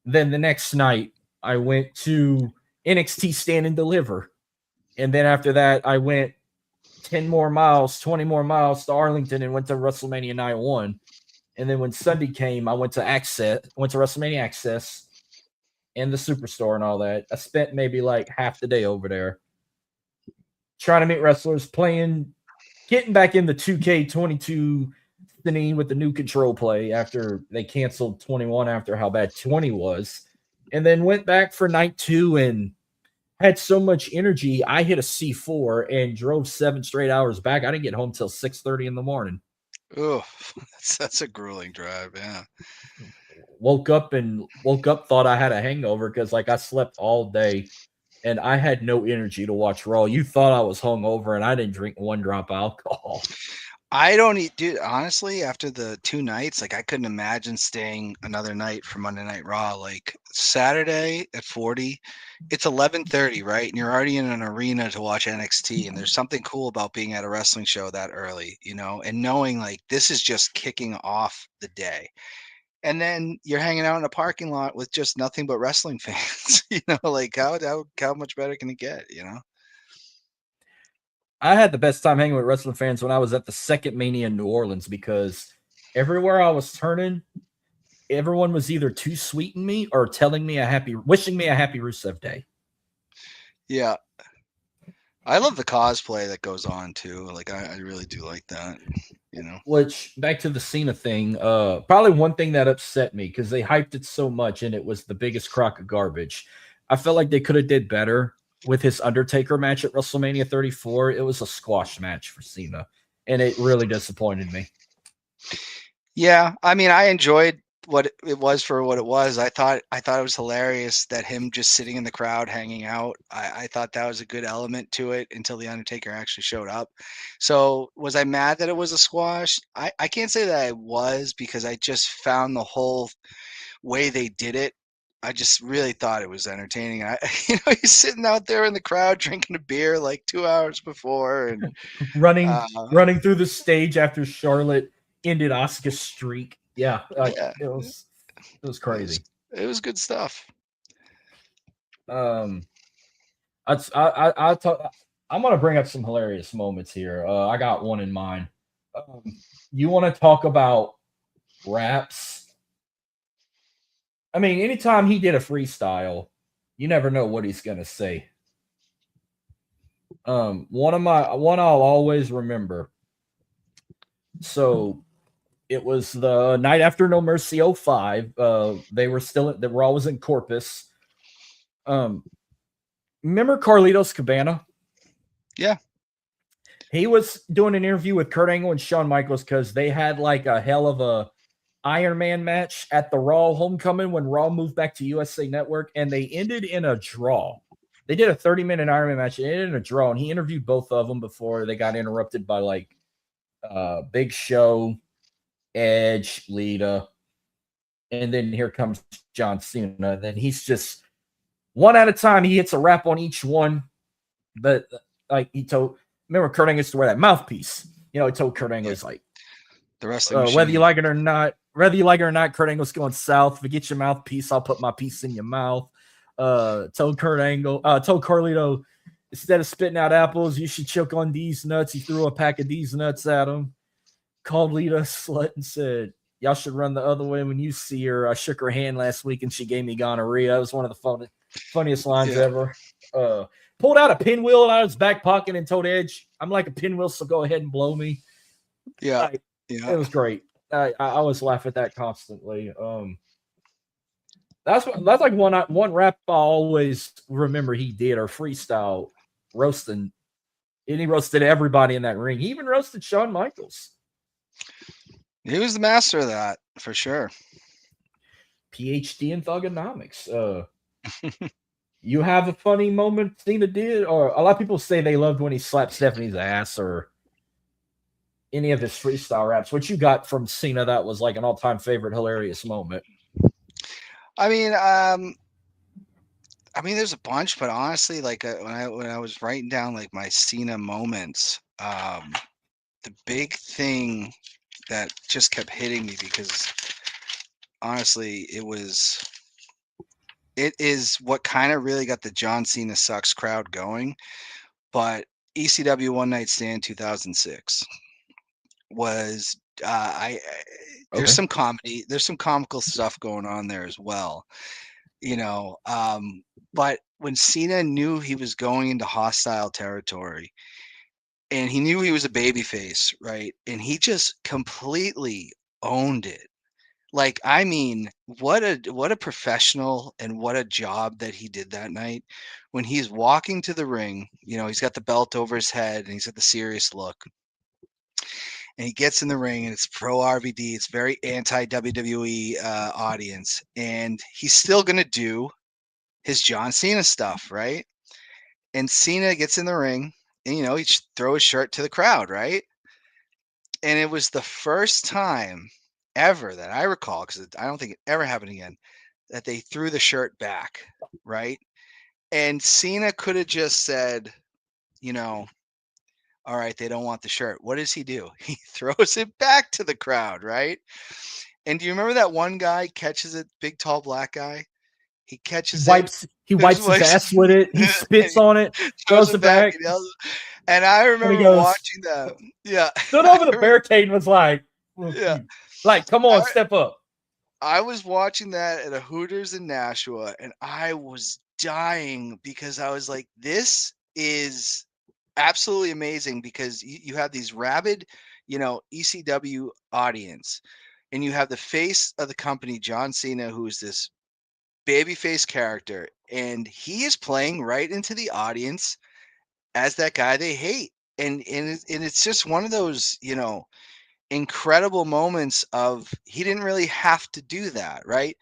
Then the next night, I went to NXT Stand and Deliver. And then after that, I went 20 more miles to Arlington and went to WrestleMania Night 1. And then when Sunday came, I went to WrestleMania Access and the Superstore and all that. I spent maybe like half the day over there trying to meet wrestlers, getting back in the 2K22 scene with the new control play after they canceled 21 after how bad 20 was. And then went back for night 2 and had so much energy. I hit a C4 and drove 7 straight hours back. I didn't get home till 6:30 in the morning.
Oh, that's a grueling drive. Yeah.
Woke up, thought I had a hangover because like I slept all day and I had no energy to watch Raw. You thought I was hungover and I didn't drink 1 drop of alcohol.
I don't eat, dude. Honestly, after the 2 nights, like I couldn't imagine staying another night for Monday Night Raw. Like Saturday at 40, it's 11:30, right? And you're already in an arena to watch NXT. And there's something cool about being at a wrestling show that early, and knowing like this is just kicking off the day. And then you're hanging out in a parking lot with just nothing but wrestling fans. Like how much better can it get?
I had the best time hanging with wrestling fans when I was at the second Mania in New Orleans, because everywhere I was turning, everyone was either too sweet in me or wishing me a happy Rusev Day.
Yeah. I love the cosplay that goes on too. Like I really do like that. You know.
Which, back to the Cena thing, probably one thing that upset me because they hyped it so much and it was the biggest crock of garbage. I felt like they could have did better with his Undertaker match at WrestleMania 34. It was a squash match for Cena, and it really disappointed me.
Yeah, I mean, I enjoyed what it was for what it was. I thought it was hilarious that him just sitting in the crowd hanging out. I thought that was a good element to it until the Undertaker actually showed up. So was I mad that it was a squash? I can't say that I was, because I just found the whole way they did it. I just really thought it was entertaining. He's sitting out there in the crowd drinking a beer like 2 hours before, and
running through the stage after Charlotte ended Asuka's streak. Yeah,
yeah,
it was crazy.
It was good stuff.
I'm gonna bring up some hilarious moments here. I got one in mind. You want to talk about raps? I mean, anytime he did a freestyle, you never know what he's gonna say. One I'll always remember. So it was the night after No Mercy 05. They were always in Corpus. Remember Carlitos Cabana?
Yeah.
He was doing an interview with Kurt Angle and Shawn Michaels because they had like a hell of a Iron Man match at the Raw Homecoming when Raw moved back to USA Network, and they ended in a draw. They did a 30-minute Iron Man match and it ended in a draw, and he interviewed both of them before they got interrupted by like Big Show, Edge, Lita, and then here comes John Cena. Then he's just one at a time. He hits a rap on each one, but like remember Kurt Angle used to wear that mouthpiece. He told Kurt Angle, he's like,
the wrestling
whether you like it or not, Kurt Angle's going south. Forget your mouthpiece, I'll put my piece in your mouth. Told Carlito, instead of spitting out apples, you should choke on these nuts. He threw a pack of these nuts at him. Called Lita a slut and said, y'all should run the other way when you see her. I shook her hand last week and she gave me gonorrhea. That was one of the funniest lines ever. Pulled out a pinwheel out of his back pocket and told Edge, I'm like a pinwheel, so go ahead and blow me.
Yeah.
It was great. I always laugh at that constantly. That's like one rap I always remember he did, or freestyle roasting, and he roasted everybody in that ring. He even roasted Shawn Michaels.
He was the master of that for sure.
PhD in thugonomics. You have a funny moment Cena did, or a lot of people say they loved when he slapped Stephanie's ass, or any of his freestyle raps. What you got from Cena that was like an all-time favorite, hilarious moment?
I mean, there's a bunch, but honestly, like when I was writing down like my Cena moments, the big thing that just kept hitting me, because honestly, it is what kind of really got the John Cena sucks crowd going. But ECW One Night Stand 2006 was there's some comedy, there's some comical stuff going on there as well, but when Cena knew he was going into hostile territory and he knew he was a babyface, right, and he just completely owned it. Like, I mean, what a professional and what a job that he did that night. When he's walking to the ring, he's got the belt over his head and he's got the serious look. And he gets in the ring and it's pro RVD. It's very anti-WWE audience. And he's still going to do his John Cena stuff, right? And Cena gets in the ring and, he throw his shirt to the crowd, right? And it was the first time ever that I recall, because I don't think it ever happened again, that they threw the shirt back, right? And Cena could have just said, all right, they don't want the shirt. What does he do? He throws it back to the crowd, right? And do you remember that one guy catches it, big, tall, black guy? He catches
He wipes his ass with it. He spits on it, throws it back.
And I remember watching that. Yeah.
Stood over the barricade and was like,
yeah.
Like, come on, step up.
I was watching that at a Hooters in Nashua, and I was dying because I was like, this is absolutely amazing because you have these rabid, ECW audience, and you have the face of the company, John Cena, who is this babyface character, and he is playing right into the audience as that guy they hate. And it's just one of those, incredible moments of he didn't really have to do that, right?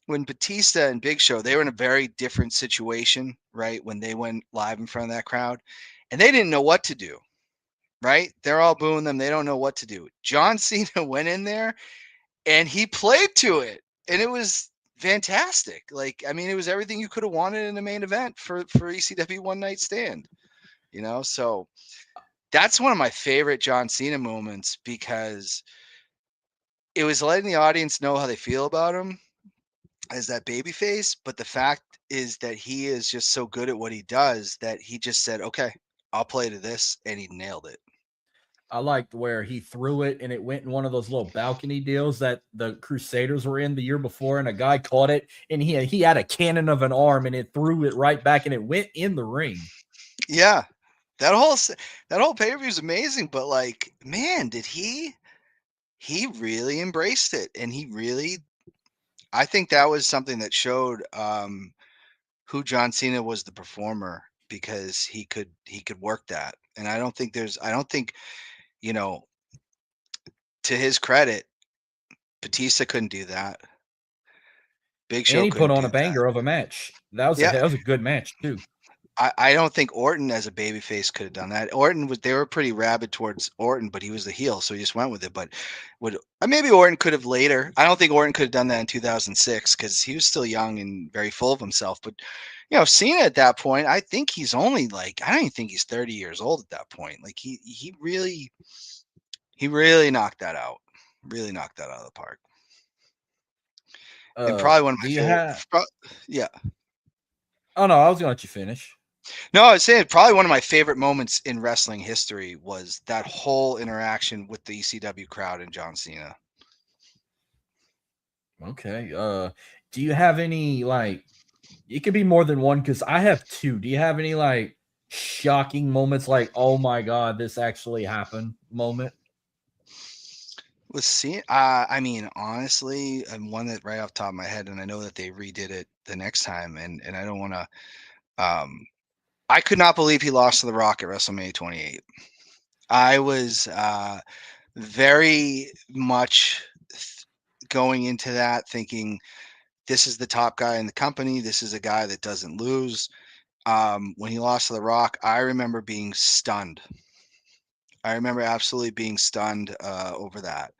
When Batista and Big Show, they were in a very different situation, right? When they went live in front of that crowd, and they didn't know what to do, right? They're all booing them. They don't know what to do. John Cena went in there and he played to it, and it was fantastic. Like, I mean, it was everything you could have wanted in a main event for ECW One Night Stand, So that's one of my favorite John Cena moments because it was letting the audience know how they feel about him as that baby face. But the fact is that he is just so good at what he does that he just said, okay, I'll play to this. And he nailed it.
I liked where he threw it and it went in one of those little balcony deals that the Crusaders were in the year before, and a guy caught it and he had a cannon of an arm and it threw it right back and it went in the ring.
Yeah. That whole pay-per-view is amazing, but like, man, did he really embraced it, and I think that was something that showed who John Cena was, the performer, because he could work that. And I don't think you know to his credit, Batista couldn't do that. Big
And
Show
he put
couldn't
on a
do that.
banger of a match. That
Yeah,
was a good match too.
I don't think Orton as a babyface could have done that. They were pretty rabid towards Orton, but he was the heel, so he just went with it. But maybe Orton could have later. I don't think Orton could have done that in 2006 because he was still young and very full of himself. But Cena at that point, I think he's only like, I don't even think he's 30 years old at that point. Like he really knocked that out. Really knocked that out of the park. And probably one of
Do
my
you
favorite.
have?
Yeah.
Oh no, I was gonna let you finish.
No, I was saying probably one of my favorite moments in wrestling history was that whole interaction with the ECW crowd and John Cena.
Okay. Do you have any like? It could be more than one because I have two. Do you have any like shocking moments, like oh my god, this actually happened moment?
With Cena, I mean, honestly, and one that right off the top of my head, and I know that they redid it the next time, and I don't want to. I could not believe he lost to The Rock at WrestleMania 28. I was very much going into that thinking this is the top guy in the company. This is a guy that doesn't lose. When he lost to The Rock, I remember being stunned. I remember absolutely being stunned over that.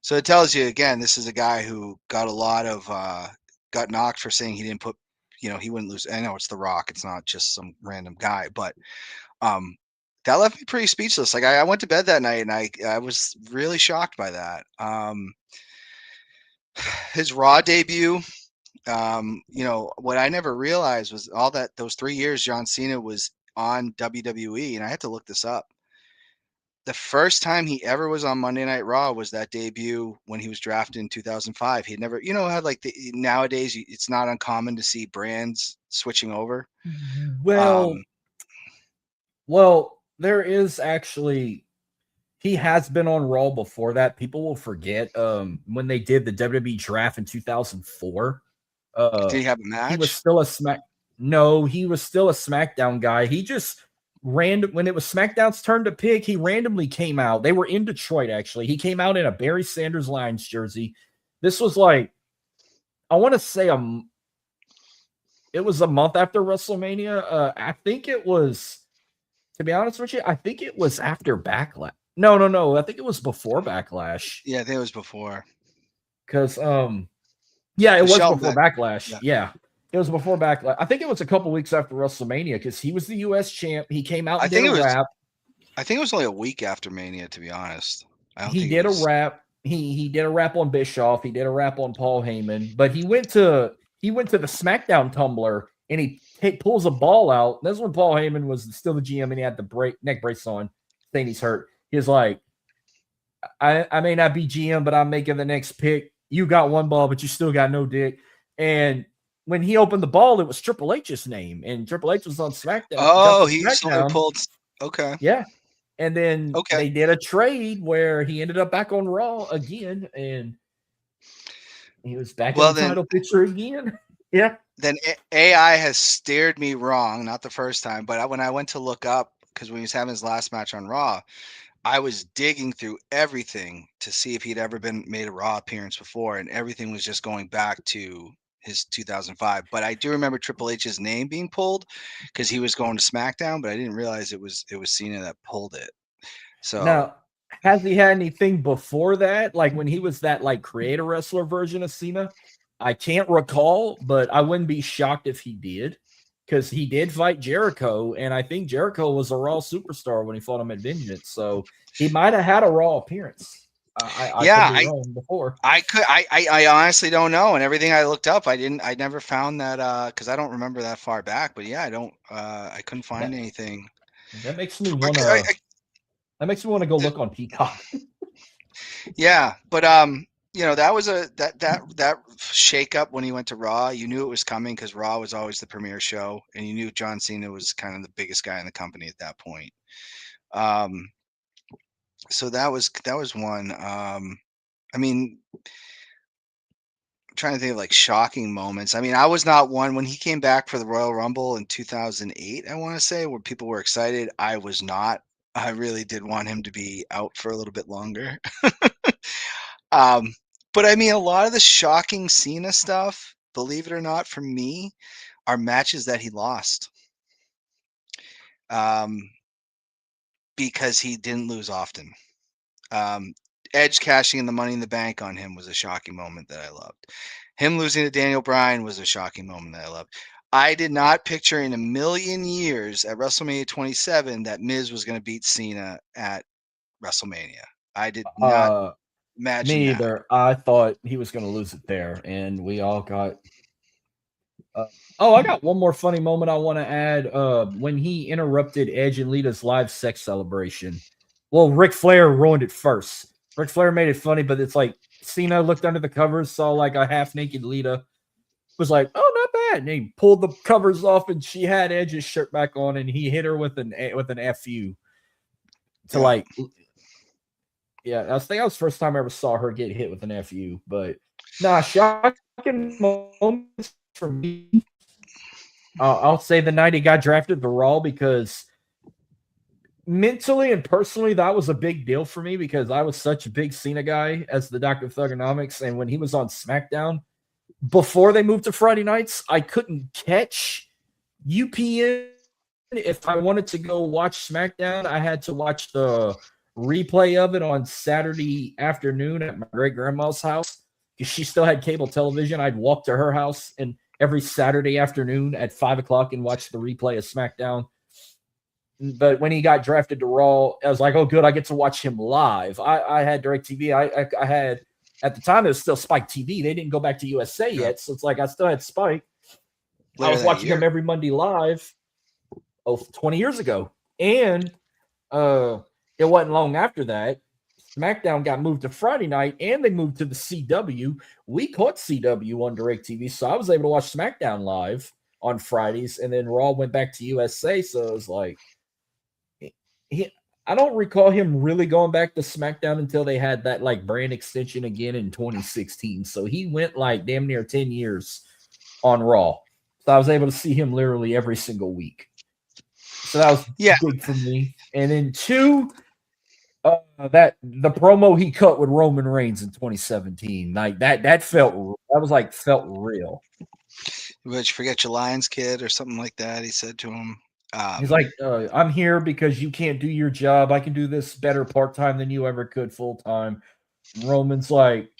So it tells you again, this is a guy who got a lot of got knocked for saying he didn't put, he wouldn't lose. I know it's The Rock; it's not just some random guy, but um, that left me pretty speechless. Like I went to bed that night and I was really shocked by that. His Raw debut. What I never realized was all that those 3 years John Cena was on WWE, and I had to look this up. The first time he ever was on Monday Night Raw was that debut when he was drafted in 2005. He never, had like nowadays it's not uncommon to see brands switching over.
Well, there is actually he has been on Raw before that. People will forget when they did the WWE draft in 2004.
Did he have a
He was
match?
still a Smack. No, he was still a SmackDown guy. He just random when it was SmackDown's turn to pick, he randomly came out. They were in Detroit actually. He came out in a Barry Sanders Lions jersey. This was like I want to say it was a month after WrestleMania. I think it was, to be honest with you, I think it was after Backlash. No. I think it was before Backlash.
Yeah, I think it was before.
Because yeah, it was before
Shelton
Backlash. Yeah. It was before Backlash. I think it was a couple weeks after WrestleMania because he was the US champ. He came out and did a rap.
I think it was only a week after Mania, to be honest. I don't
He
think it
did a
was.
rap. He did a rap on Bischoff. He did a rap on Paul Heyman. But he went to the SmackDown Tumbler and he pulls a ball out. That's when Paul Heyman was still the GM and he had the neck brace on, saying he's hurt. He's like, I may not be GM, but I'm making the next pick. you got one ball, but you still got no dick. And when he opened the ball, it was Triple H's name, and Triple H was on SmackDown. Jumped
Oh,
to
he slowly
SmackDown.
pulled. Okay.
Yeah. And then
Okay.
they did a trade where he ended up back on Raw again, and he was back in
Well,
the
then,
title picture again. Yeah.
then AI has steered me wrong. Not the first time, but when I went to look up, because when he was having his last match on Raw, I was digging through everything to see if he'd ever been made a Raw appearance before, and everything was just going back to his 2005. But I do remember Triple H's name being pulled because he was going to SmackDown, but I didn't realize it was Cena that pulled it. So
Now, has he had anything before that? Like when he was that like creator wrestler version of Cena? I can't recall, but I wouldn't be shocked if he did. Because he did fight Jericho, and I think Jericho was a Raw superstar when he fought him at Vengeance. So he might have had a Raw appearance. I could
yeah,
be wrong before.
I honestly don't know. And everything I looked up, I never found that because I don't remember that far back. But yeah, I couldn't find
That,
anything.
that makes me want to. That makes me want to go look on Peacock.
Yeah, but that was that shake up when he went to Raw. You knew it was coming because Raw was always the premier show, and you knew John Cena was kind of the biggest guy in the company at that point. So that was one. I mean, I'm trying to think of like shocking moments. I mean, I was not one when he came back for the Royal Rumble in 2008. I want to say where people were excited. I was not. I really did want him to be out for a little bit longer. But I mean, a lot of the shocking Cena stuff, believe it or not, for me, are matches that he lost. Because he didn't lose often. Edge cashing in the Money in the Bank on him was a shocking moment that I loved. Him losing to Daniel Bryan was a shocking moment that I loved. I did not picture in a million years at WrestleMania 27 that Miz was going to beat Cena at WrestleMania. I did not imagine
Me
that.
either. I thought he was going to lose it there, and we all got. I got one more funny moment I want to add. When he interrupted Edge and Lita's live sex celebration. Well, Ric Flair ruined it first. Ric Flair made it funny, but it's like Cena looked under the covers, saw like a half naked Lita, was like, "Oh, not bad." And he pulled the covers off, and she had Edge's shirt back on, and he hit her with an FU to
Yeah.
like. Yeah, I think that was the first time I ever saw her get hit with an FU. But nah, shocking moments for me. I'll say the night he got drafted to Raw because mentally and personally, that was a big deal for me because I was such a big Cena guy as the Doctor of Thugonomics. And when he was on SmackDown, before they moved to Friday nights, I couldn't catch UPN. If I wanted to go watch SmackDown, I had to watch the replay of it on Saturday afternoon at my great grandma's house because she still had cable television. I'd walk to her house and every Saturday afternoon at 5 o'clock and watch the replay of SmackDown. But when he got drafted to Raw, I was like, oh, good, I get to watch him live. I had DirecTV. I had, at the time, it was still Spike TV. They didn't go back to USA yet. So it's like I still had Spike. I was watching him every Monday live 20 years ago. And it wasn't long after that. SmackDown got moved to Friday night, and they moved to the CW. We caught CW on DirecTV, so I was able to watch SmackDown live on Fridays, and then Raw went back to USA. So it was like, I don't recall him really going back to SmackDown until they had that like brand extension again in 2016. So he went like damn near 10 years on Raw. So I was able to see him literally every single week. So that was big for me. And then two, that the promo he cut with Roman Reigns in 2017, like that felt real.
Would you forget your Lions, kid, or something like that? He said to him.
He's like, I'm here because you can't do your job. I can do this better part-time than you ever could full-time. Roman's like,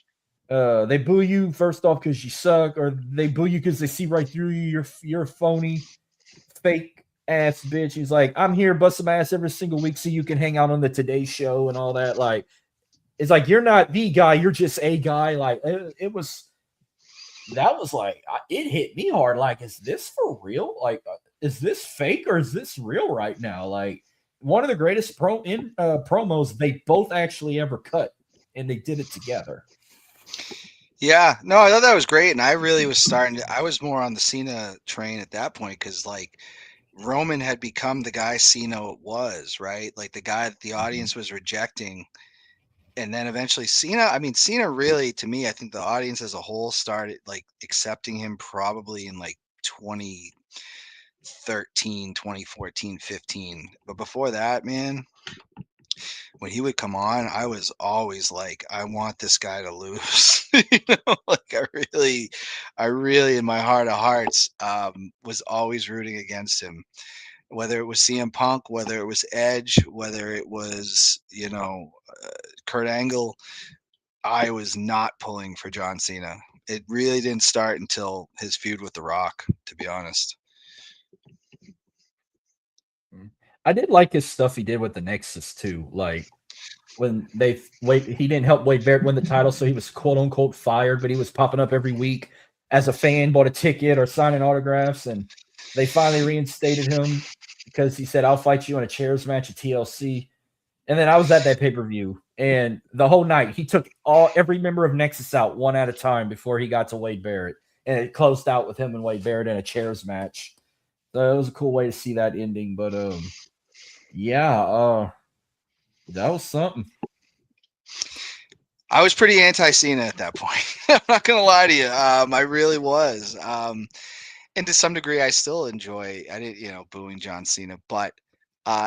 they boo you first off because you suck, or they boo you because they see right through you. You're a phony, fake ass bitch. He's like, I'm here busting my ass every single week so you can hang out on the Today Show and all that. Like, it's like, you're not the guy, you're just a guy. Like, it was like, it hit me hard. Like, is this for real? Like, is this fake or is this real right now? Like, one of the greatest promos they both actually ever cut, and they did it together.
Yeah, no, I thought that was great, and I really was starting to. I was more on the Cena train at that point because like Roman had become the guy Cena was, right? Like the guy that the audience was rejecting, and then eventually Cena. I mean, Cena really, to me, I think the audience as a whole started like accepting him probably in like 2013, 2014, 15. But before that, man, when he would come on, I was always like, I want this guy to lose. Like I really, in my heart of hearts, was always rooting against him. Whether it was CM Punk, whether it was Edge, whether it was Kurt Angle, I was not pulling for John Cena. It really didn't start until his feud with The Rock, to be honest.
I did like his stuff he did with the Nexus too. Like when he didn't help Wade Barrett win the title, so he was quote unquote fired, but he was popping up every week as a fan, bought a ticket or signing autographs, and they finally reinstated him because he said, "I'll fight you in a chairs match at TLC." And then I was at that pay-per-view, and the whole night he took every member of Nexus out one at a time before he got to Wade Barrett, and it closed out with him and Wade Barrett in a chairs match. So it was a cool way to see that ending. But yeah, that was something.
I was pretty anti-Cena at that point. I'm not gonna lie to you. I really was. And to some degree, I still enjoy. I didn't, booing John Cena, but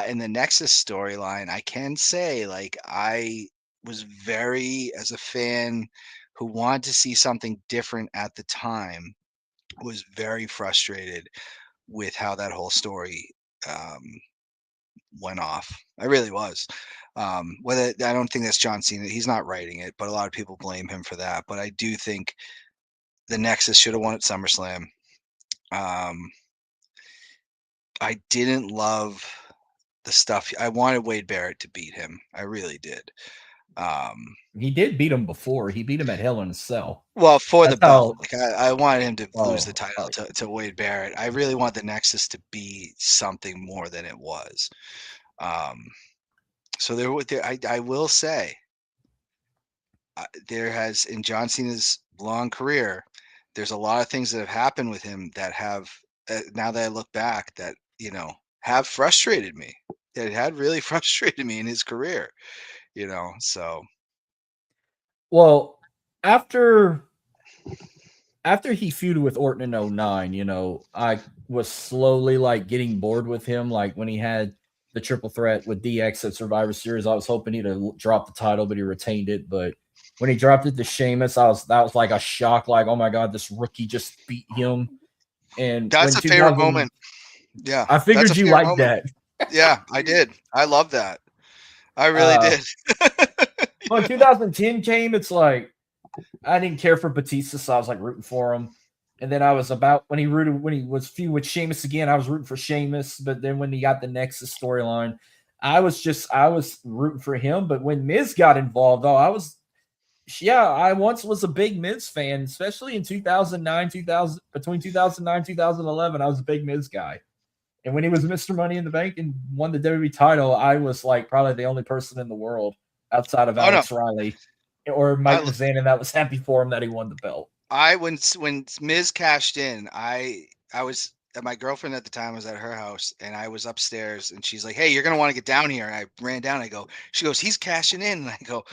in the Nexus storyline, I can say like I was very, as a fan who wanted to see something different at the time, was very frustrated with how that whole story um, went off. I really was. Whether I don't think that's John Cena, he's not writing it, but a lot of people blame him for that. But I do think the Nexus should have won at SummerSlam. Um, I didn't love the stuff. I wanted Wade Barrett to beat him. I really did.
He did beat him before. He beat him at Hell in a Cell.
Well, for the
That's
belt,
how.
like I wanted him to lose the
Oh,
title
right.
to Wade Barrett. I really want the Nexus to be something more than it was. Um, so I will say, there has in John Cena's long career, there's a lot of things that have happened with him that have now that I look back that have frustrated me. That had really frustrated me in his career. So
Well, after he feuded with Orton in '09, I was slowly like getting bored with him. Like when he had the triple threat with DX at Survivor Series, I was hoping he'd drop the title, but he retained it. But when he dropped it to Sheamus, that was like a shock. Like, oh my god, this rookie just beat him. And
that's
when
a favorite
2000,
moment. Yeah,
I
that's a
figured you
favorite
liked
moment.
that.
Yeah, I did. I love that. I really
Uh,
did.
when 2010 came, it's like I didn't care for Batista, so I was like rooting for him. And then I was about when he was feud with Sheamus again, I was rooting for Sheamus. But then when he got the Nexus storyline, I was rooting for him. But when Miz got involved, I once was a big Miz fan, especially in 2009, 2000 between 2009 2011. I was a big Miz guy. And when he was Mr. Money in the Bank and won the WWE title, I was like probably the only person in the world outside of
Oh no,
Alex Riley or Mike
I
Mizanin that was happy for him that he won the belt.
when Miz cashed in, I was my girlfriend at the time was at her house, and I was upstairs, and she's like, "Hey, you're gonna want to get down here." And I ran down. She goes, "He's cashing in," and I go,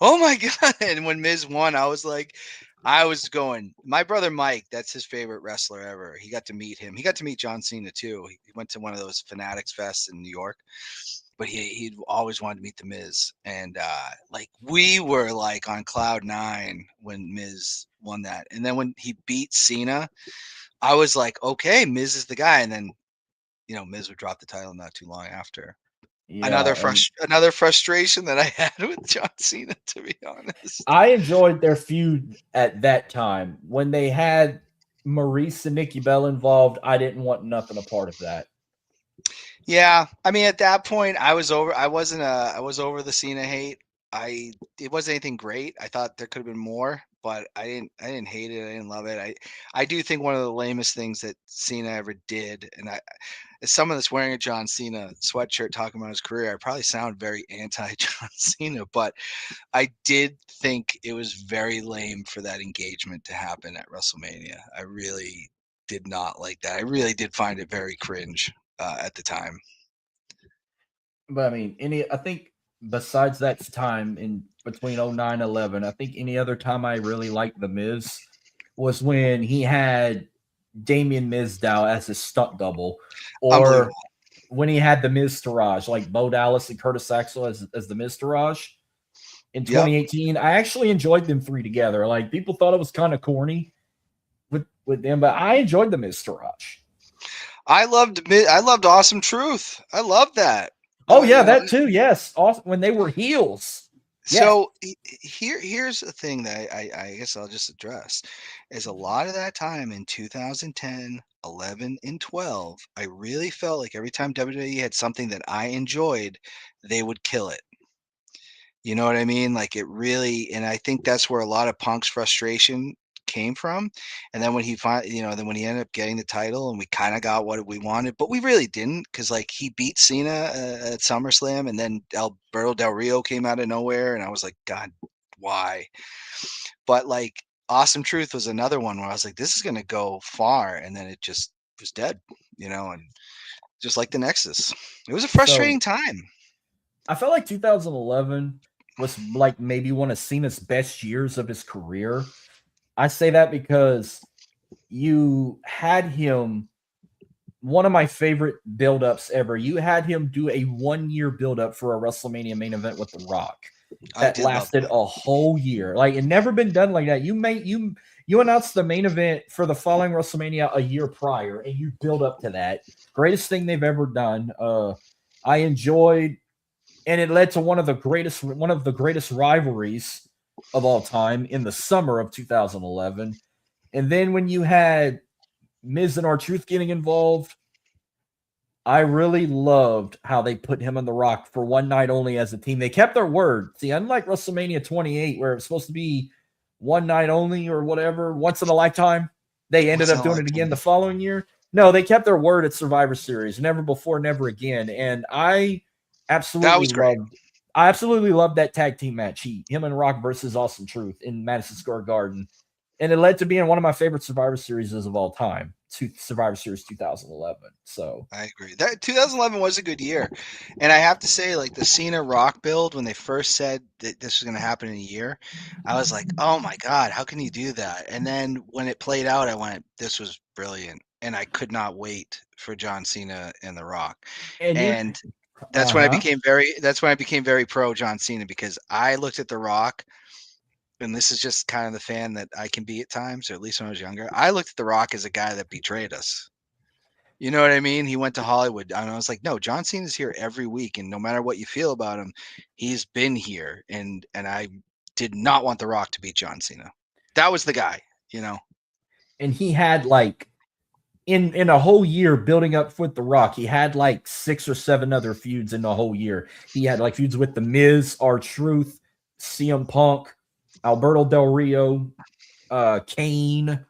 "Oh my god!" And when Miz won, I was going. My brother Mike, that's his favorite wrestler ever. He got to meet him. He got to meet John Cena too. He went to one of those Fanatics Fests in New York, but he'd always wanted to meet the Miz, and like we were like on cloud nine when Miz won that, and then when he beat Cena, I was like, okay, Miz is the guy, and then Miz would drop the title not too long after.
Yeah, and
Another frustration that I had with John Cena, to be honest.
I enjoyed their feud at that time. When they had Maurice and Nikki Bella involved, I didn't want nothing a part of that.
Yeah, I mean, at that point, I was over. I was over the Cena hate. It wasn't anything great. I thought there could have been more, but I didn't hate it. I didn't love it. I do think one of the lamest things that Cena ever did, and as someone that's wearing a John Cena sweatshirt talking about his career, I probably sound very anti John Cena, but I did think it was very lame for that engagement to happen at WrestleMania. I really did not like that. I really did find it very cringe at the time.
But I mean, I think besides that time in between 09 and 11, I think any other time I really liked The Miz was when he had Damien Mizdow as his stunt double, or
Unbelievable.
when he had the Miz Taraj, like Bo Dallas and Curtis Axel as the Miz Taraj in
Yep.
2018. I actually enjoyed them three together. Like people thought it was kind of corny with them, but I enjoyed the Miz Taraj.
I loved Awesome Truth. I love that.
Oh yeah,
You know,
that too. Yes, awesome. When they were heels. Yes.
so here's the thing that I guess I'll just address is a lot of that time in 2010, 11, and 12, I really felt like every time WWE had something that I enjoyed, they would kill it. You know what I mean? Like it really, and I think that's where a lot of Punk's frustration came from. And then when he then when he ended up getting the title, and we kind of got what we wanted, but we really didn't, because like he beat Cena at SummerSlam, and then Alberto Del Rio came out of nowhere, and I was like, God, why? But like Awesome Truth was another one where I was like, this is gonna go far, and then it just was dead, and just like the Nexus, it was a
So
frustrating time.
I felt like 2011 was like maybe one of Cena's best years of his career. I say that because you had him one of my favorite build-ups ever. You had him do a 1-year build-up for a WrestleMania main event with The Rock
I
that
did love
lasted
that.
a whole year. Like it never been done like that. You announced the main event for the following WrestleMania a year prior, and you build up to that. Greatest thing they've ever done. I enjoyed, and it led to one of the greatest rivalries of all time in the summer of 2011. And then when you had Miz and R-Truth getting involved, I really loved how they put him and The Rock for one night only as a team. They kept their word. See, unlike WrestleMania 28, where it was supposed to be one night only or whatever, once in a lifetime, they ended
Once in
up
a
doing it again
lifetime.
the following year. No, they kept their word at Survivor Series. Never before, never again. And
That
absolutely
was great.
loved I absolutely loved that tag team match. Him and Rock versus Awesome Truth in Madison Square Garden. And it led to being one of my favorite Survivor Series of all time, to Survivor Series 2011. So
I agree. That 2011 was a good year, and I have to say, like the Cena Rock build, when they first said that this was going to happen in a year, I was like, "Oh my God, how can you do that?" And then when it played out, I went, "This was brilliant," and I could not wait for John Cena and The Rock.
and you
And
uh-huh.
that's when I became very pro John Cena, because I looked at The Rock, and this is just kind of the fan that I can be at times, or at least when I was younger. I looked at The Rock as a guy that betrayed us. You know what I mean? He went to Hollywood, and I was like, no, John Cena's here every week, and no matter what you feel about him, he's been here. And I did not want The Rock to beat John Cena. That was the guy.
And he had like in a whole year building up with The Rock, he had like 6 or 7 other feuds in the whole year. He had like feuds with The Miz, R-Truth, CM Punk, Alberto Del Rio, Kane.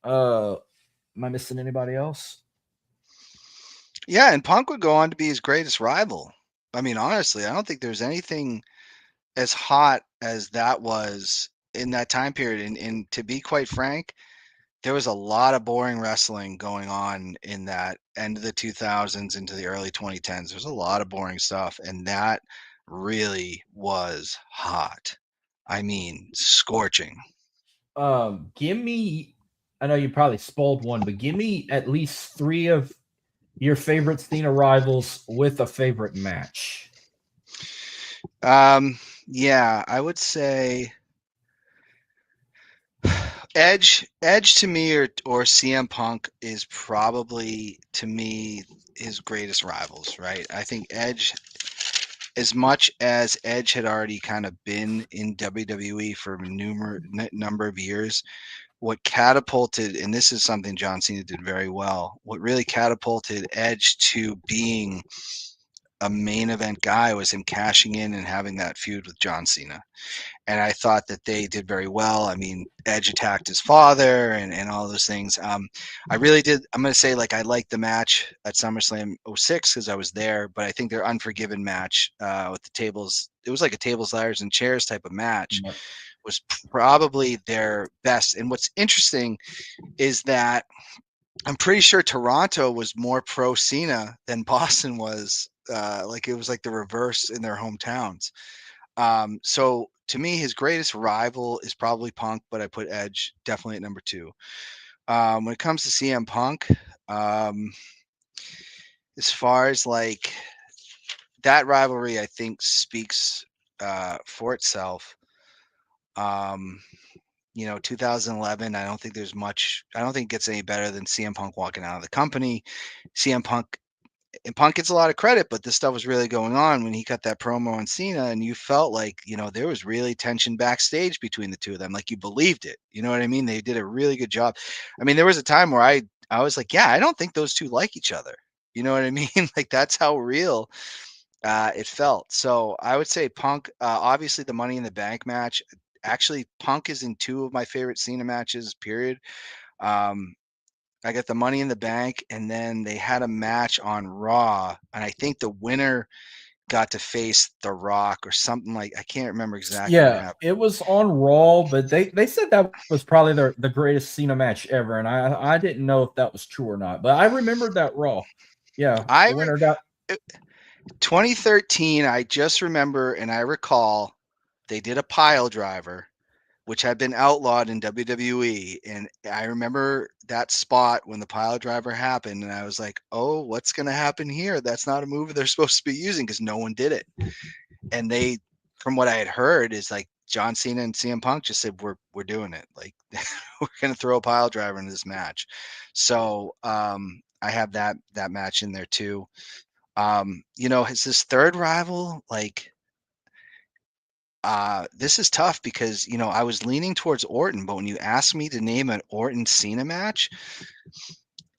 Am I missing anybody else?
Yeah, and Punk would go on to be his greatest rival. I mean, honestly, I don't think there's anything as hot as that was in that time period. And to be quite frank, there was a lot of boring wrestling going on in that end of the 2000s into the early 2010s. There's a lot of boring stuff, and that really was hot. I mean, scorching.
Give me. I know you probably spoiled one, but give me at least 3 of your favorite Cena rivals with a favorite match.
Yeah, I would say Edge to me, or CM Punk is probably to me his greatest rivals, right? I think Edge, as much as Edge had already kind of been in WWE for a number of years, what catapulted, and this is something John Cena did very well, what really catapulted Edge to being a main event guy was him cashing in and having that feud with John Cena. And I thought that they did very well. I mean, Edge attacked his father and all those things. I really did. I'm going to say, like, I liked the match at SummerSlam '06 because I was there, but I think their Unforgiven match with the tables, it was like a tables, ladders, and chairs type of match,
Yep.
was probably their best. And what's interesting is that I'm pretty sure Toronto was more pro Cena than Boston was. Like it was like the reverse in their hometowns. So to me, his greatest rival is probably Punk, but I put Edge definitely at number 2. When it comes to CM Punk, um, as far as like that rivalry, I think speaks for itself. Um, 2011, I don't think there's much. I don't think it gets any better than CM Punk walking out of the company. CM Punk and Punk gets a lot of credit, but this stuff was really going on when he cut that promo on Cena, and you felt like, there was really tension backstage between the two of them. Like you believed it. You know what I mean? They did a really good job. I mean, there was a time where I was like, yeah, I don't think those two like each other. You know what I mean? Like that's how real it felt. So I would say Punk, obviously the Money in the Bank match. Actually, Punk is in 2 of my favorite Cena matches, period. Um, I got the Money in the Bank, and then they had a match on Raw, and I think the winner got to face The Rock or something like. I can't remember exactly what
Yeah,
happened.
it was on Raw, but they said that was probably the greatest Cena match ever, and I didn't know if that was true or not, but I remembered that Raw. Yeah,
I
the winner got
2013. I just remember, and I recall they did a pile driver, which had been outlawed in WWE. And I remember that spot when the pile driver happened, and I was like, "Oh, what's going to happen here? That's not a move they're supposed to be using because no one did it." And they, from what I had heard, is like John Cena and CM Punk just said, "We're doing it. Like we're going to throw a pile driver into this match." So I have that match in there too. It's this third rival like. This is tough because I was leaning towards Orton, but when you asked me to name an Orton Cena match,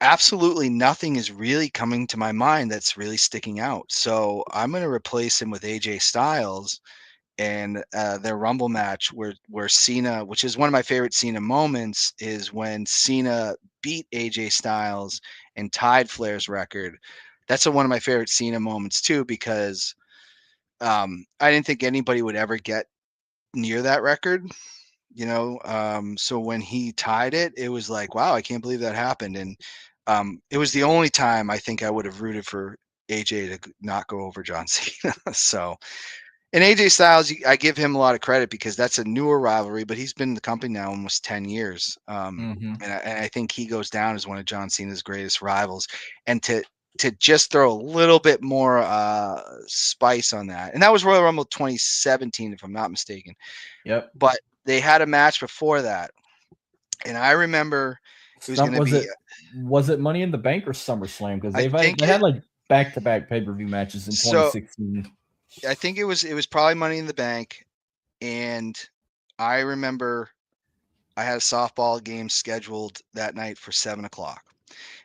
absolutely nothing is really coming to my mind that's really sticking out. So I'm going to replace him with AJ Styles and their Rumble match, where Cena, which is one of my favorite Cena moments, is when Cena beat AJ Styles and tied Flair's record. That's one of my favorite Cena moments too because I didn't think anybody would ever get near that record. So when he tied it, it was like, wow, I can't believe that happened. And it was the only time I think I would have rooted for AJ to not go over John Cena. So, and AJ Styles, I give him a lot of credit because that's a newer rivalry, but he's been in the company now almost 10 years.
mhm.
And I think he goes down as one of John Cena's greatest rivals. And to just throw a little bit more spice on that, and that was Royal Rumble 2017, if I'm not mistaken.
Yep.
But they had a match before that, and I remember it was
Some
going to be.
was it Money in the Bank or SummerSlam? Because
I think
they had like back-to-back pay-per-view matches in
so.
2016.
I think it was probably Money in the Bank, and I remember I had a softball game scheduled that night for 7 o'clock.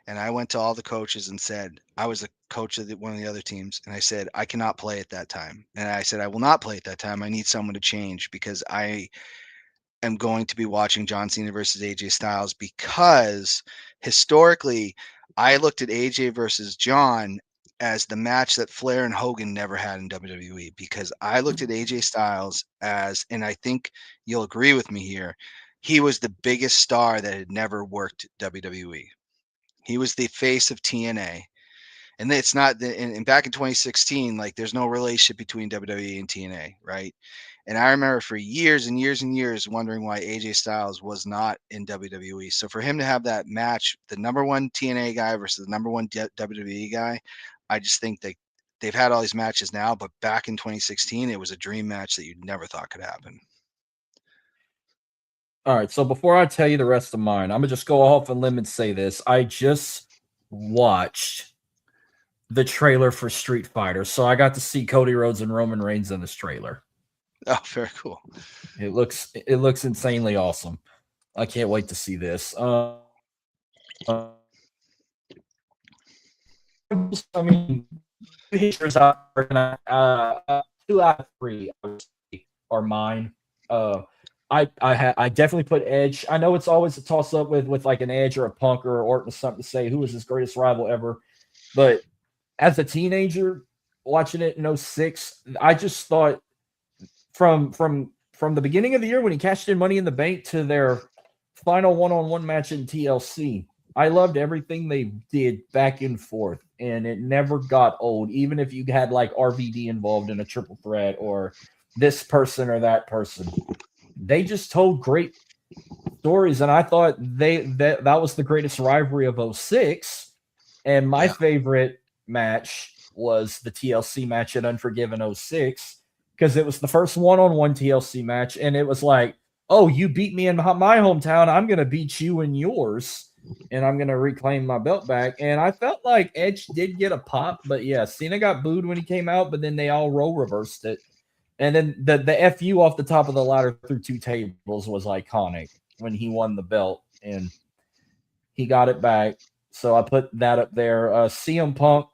And I went to all the coaches and said, I was a coach of one of the other teams. And I said, I cannot play at that time. And I said, I will not play at that time. I need someone to change because I am going to be watching John Cena versus AJ Styles because historically, I looked at AJ versus John as the match that Flair and Hogan never had in WWE because I looked at AJ Styles as, and I think you'll agree with me here, he was the biggest star that had never worked WWE. He was the face of TNA. And it's not, and back in 2016, like there's no relationship between WWE and TNA, right? And I remember for years and years and years wondering why AJ Styles was not in WWE. So for him to have that match, the number one TNA guy versus the number one WWE guy, I just think that they've had all these matches now, but back in 2016, it was a dream match that you never thought could happen.
All right, so before I tell you the rest of mine, I'm gonna just go off and limb and say this. I just watched the trailer for Street Fighter, so I got to see Cody Rhodes and Roman Reigns in this trailer.
Oh, very cool.
It looks insanely awesome. I can't wait to see this. I mean, Pictures out there, two out of three are mine. Uh, I definitely put Edge. I know it's always a toss up with like an Edge or a Punk or Orton or something to say who was his greatest rival ever, but as a teenager watching it in '06, I just thought from the beginning of the year when he cashed in Money in the Bank to their final one-on-one match in TLC. I loved everything they did back and forth, and it never got old. Even if you had like RVD involved in a triple threat or this person or that person, they just told great stories, and I thought that was the greatest rivalry of '06. And my favorite match was the TLC match at Unforgiven '06 because it was the first one-on-one TLC match, and it was like, oh, you beat me in my hometown, I'm gonna beat you in yours, and I'm gonna reclaim my belt back. And I felt like Edge did get a pop, but yeah, Cena got booed when he came out, but then they all role reversed it. And then the FU off the top of the ladder through two tables was iconic when he won the belt and he got it back. So I put that up there. CM Punk,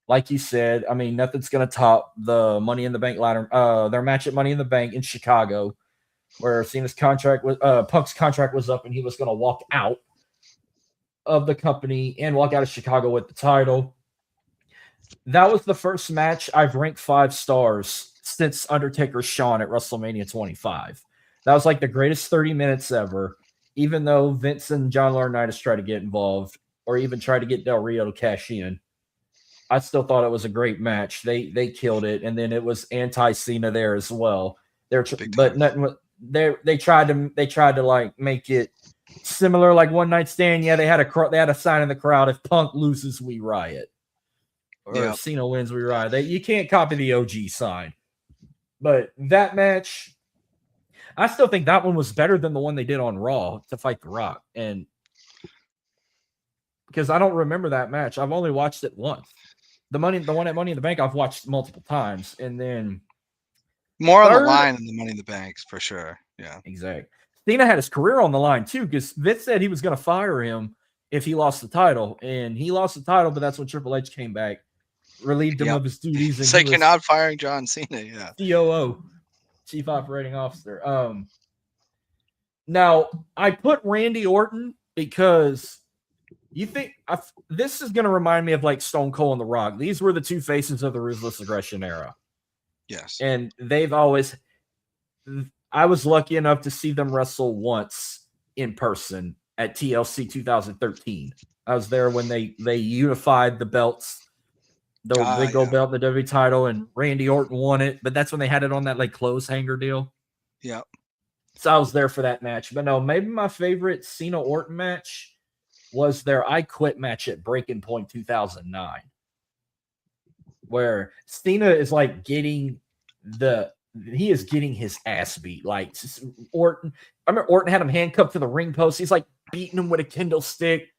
like you said, I mean, nothing's going to top the Money in the Bank ladder, their match at Money in the Bank in Chicago, where Cena's contract was, Punk's contract was up and he was going to walk out of the company and walk out of Chicago with the title. That was the first match I've ranked 5 stars since Undertaker's Shawn at WrestleMania 25. That was like the greatest 30 minutes ever, even though Vince and John Laurinaitis tried to get involved or even tried to get Del Rio to cash in. I still thought it was a great match. They killed it, and then it was anti-Cena there as well. But nothing. They tried to like make it similar, like One Night Stand. Yeah, they had a sign in the crowd: if Punk loses, we riot. Or if Cena wins, we ride. You can't copy the OG sign. But that match, I still think that one was better than the one they did on Raw to fight The Rock. And because I don't remember that match. I've only watched it once. The one at Money in the Bank, I've watched multiple times. And then
more on the line than the Money in the Banks, for sure. Yeah.
Exactly. Cena had his career on the line, too, because Vince said he was going to fire him if he lost the title. And he lost the title, but that's when Triple H came back, relieved him of his duties.
It's like you're not firing John Cena. Yeah.
COO, Chief Operating Officer. Now, I put Randy Orton because you think this is going to remind me of like Stone Cold and The Rock. These were the two faces of the Ruthless Aggression era.
Yes.
And they've always, I was lucky enough to see them wrestle once in person at TLC 2013. I was there when they unified the belts. The big gold belt, the WWE title, and Randy Orton won it. But that's when they had it on that like clothes hanger deal.
Yeah.
So I was there for that match. But no, maybe my favorite Cena Orton match was their I Quit match at Breaking Point 2009, where Cena is like getting his ass beat. Like Orton, I remember Orton had him handcuffed to the ring post. He's like beating him with a Kindle stick.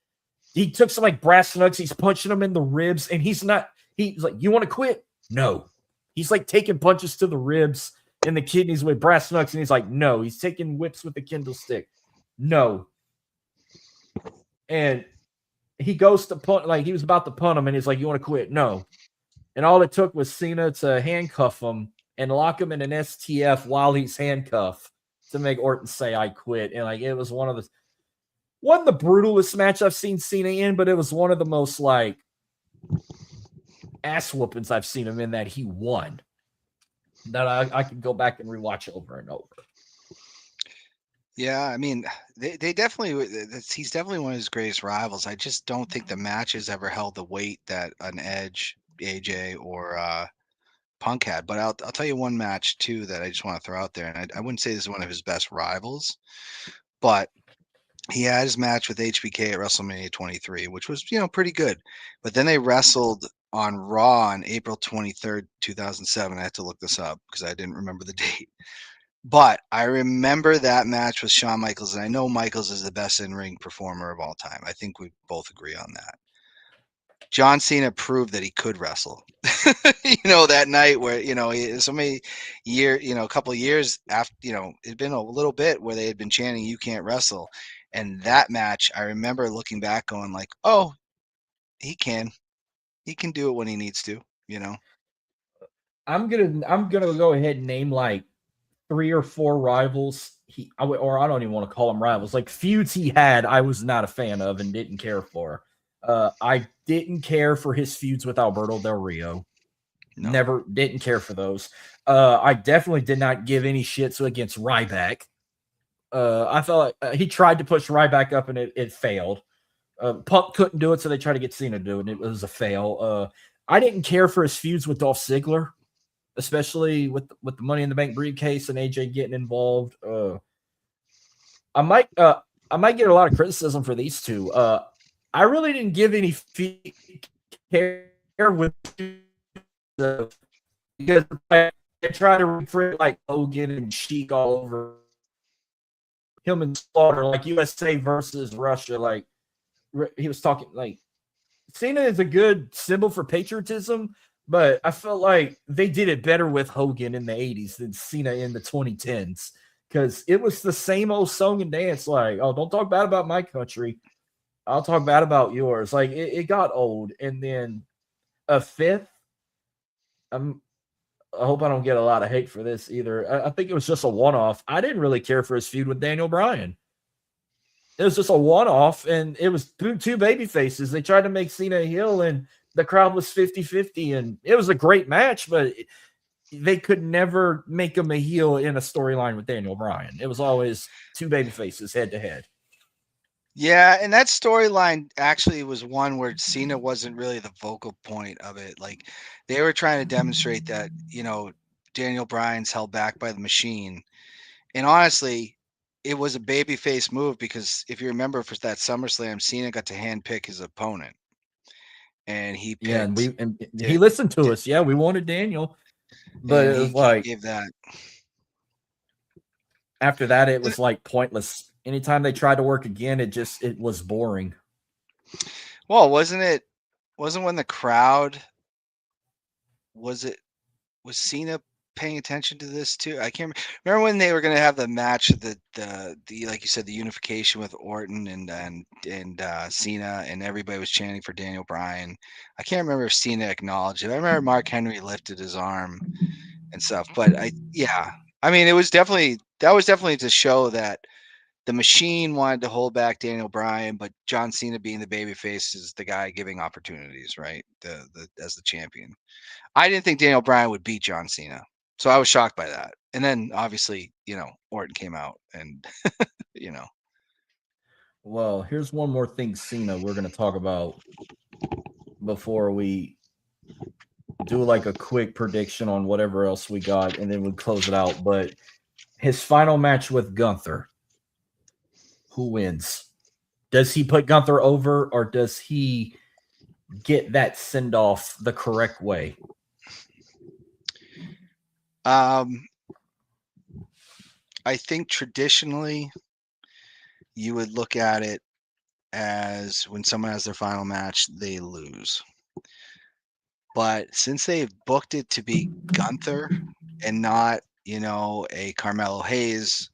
He took some like brass knucks. He's punching him in the ribs, and he's like, "You want to quit?" No. He's like taking punches to the ribs and the kidneys with brass knucks, and he's like, "No." He's taking whips with the Kindle stick. No. And he goes to punt, like he was about to punt him, and he's like, "You want to quit?" No. And all it took was Cena to handcuff him and lock him in an STF while he's handcuffed to make Orton say, "I quit." And like it was wasn't the brutalest match I've seen Cena in, but it was one of the most like ass whoopings I've seen him in that he won. That I can go back and rewatch over and over.
Yeah, I mean, they definitely, he's definitely one of his greatest rivals. I just don't think the matches ever held the weight that an Edge, AJ, or Punk had. But I'll tell you one match too that I just want to throw out there, and I wouldn't say this is one of his best rivals, but he had his match with HBK at WrestleMania 23, which was pretty good. But then they wrestled on Raw on April 23rd, 2007. I had to look this up because I didn't remember the date. But I remember that match with Shawn Michaels, and I know Michaels is the best in-ring performer of all time. I think we both agree on that. John Cena proved that he could wrestle. That night where, so many a couple of years after, it'd been a little bit where they had been chanting, "You can't wrestle." And that match, I remember looking back going like, oh, he can do it when he needs to. You know,
I'm gonna go ahead and name like 3 or 4 rivals. Or I don't even want to call them rivals, like feuds he had. I was not a fan of and didn't care for. I didn't care for his feuds with Alberto Del Rio.
no.
Never didn't care for those. I definitely did not give any shits against Ryback. I felt like he tried to push Ryback up and it failed. Punk couldn't do it, so they tried to get Cena to do it, and it was a fail. I didn't care for his feuds with Dolph Ziggler, especially with the Money in the Bank briefcase and AJ getting involved. I might I might get a lot of criticism for these two. I really didn't give any care with because I try to recreate like Hogan and Sheik all over him and Slaughter, like USA versus Russia. Like he was talking like Cena is a good symbol for patriotism, but I felt like they did it better with Hogan in the 80s than Cena in the 2010s because it was the same old song and dance like, oh, don't talk bad about my country. I'll talk bad about yours. Like it got old. And then a fifth, I hope I don't get a lot of hate for this either. I think it was just a one-off. I didn't really care for his feud with Daniel Bryan. It was just a one-off, and it was two baby faces. They tried to make Cena a heel, and the crowd was 50-50, and it was a great match, but they could never make him a heel in a storyline with Daniel Bryan. It was always two baby faces head-to-head.
Yeah, and that storyline actually was one where Cena wasn't really the vocal point of it. Like they were trying to demonstrate that, Daniel Bryan's held back by the machine. And honestly, it was a babyface move because if you remember for that SummerSlam, Cena got to handpick his opponent. And he
Yeah,
picked
and he
Da-
listened to
Da-
us. Yeah, we wanted Daniel, but
and
it was
he
like
gave that.
after that, it
And-
was like pointless. Anytime they tried to work again, it was boring.
Well, wasn't when the crowd was Cena paying attention to this too? I can't remember when they were going to have the match, the like you said, the unification with Orton and Cena, and everybody was chanting for Daniel Bryan. I can't remember if Cena acknowledged it. I remember Mark Henry lifted his arm and stuff, but yeah, I mean, that was definitely to show that the machine wanted to hold back Daniel Bryan, but John Cena being the babyface is the guy giving opportunities, right? The as the champion. I didn't think Daniel Bryan would beat John Cena. So I was shocked by that. And then obviously, Orton came out and, you know.
Well, here's one more thing, Cena, we're going to talk about before we do like a quick prediction on whatever else we got, and then we close it out. But his final match with Gunther, who wins? Does he put Gunther over, or does he get that send off the correct way?
I think traditionally you would look at it as when someone has their final match, they lose. But since they've booked it to be Gunther and not, a Carmelo Hayes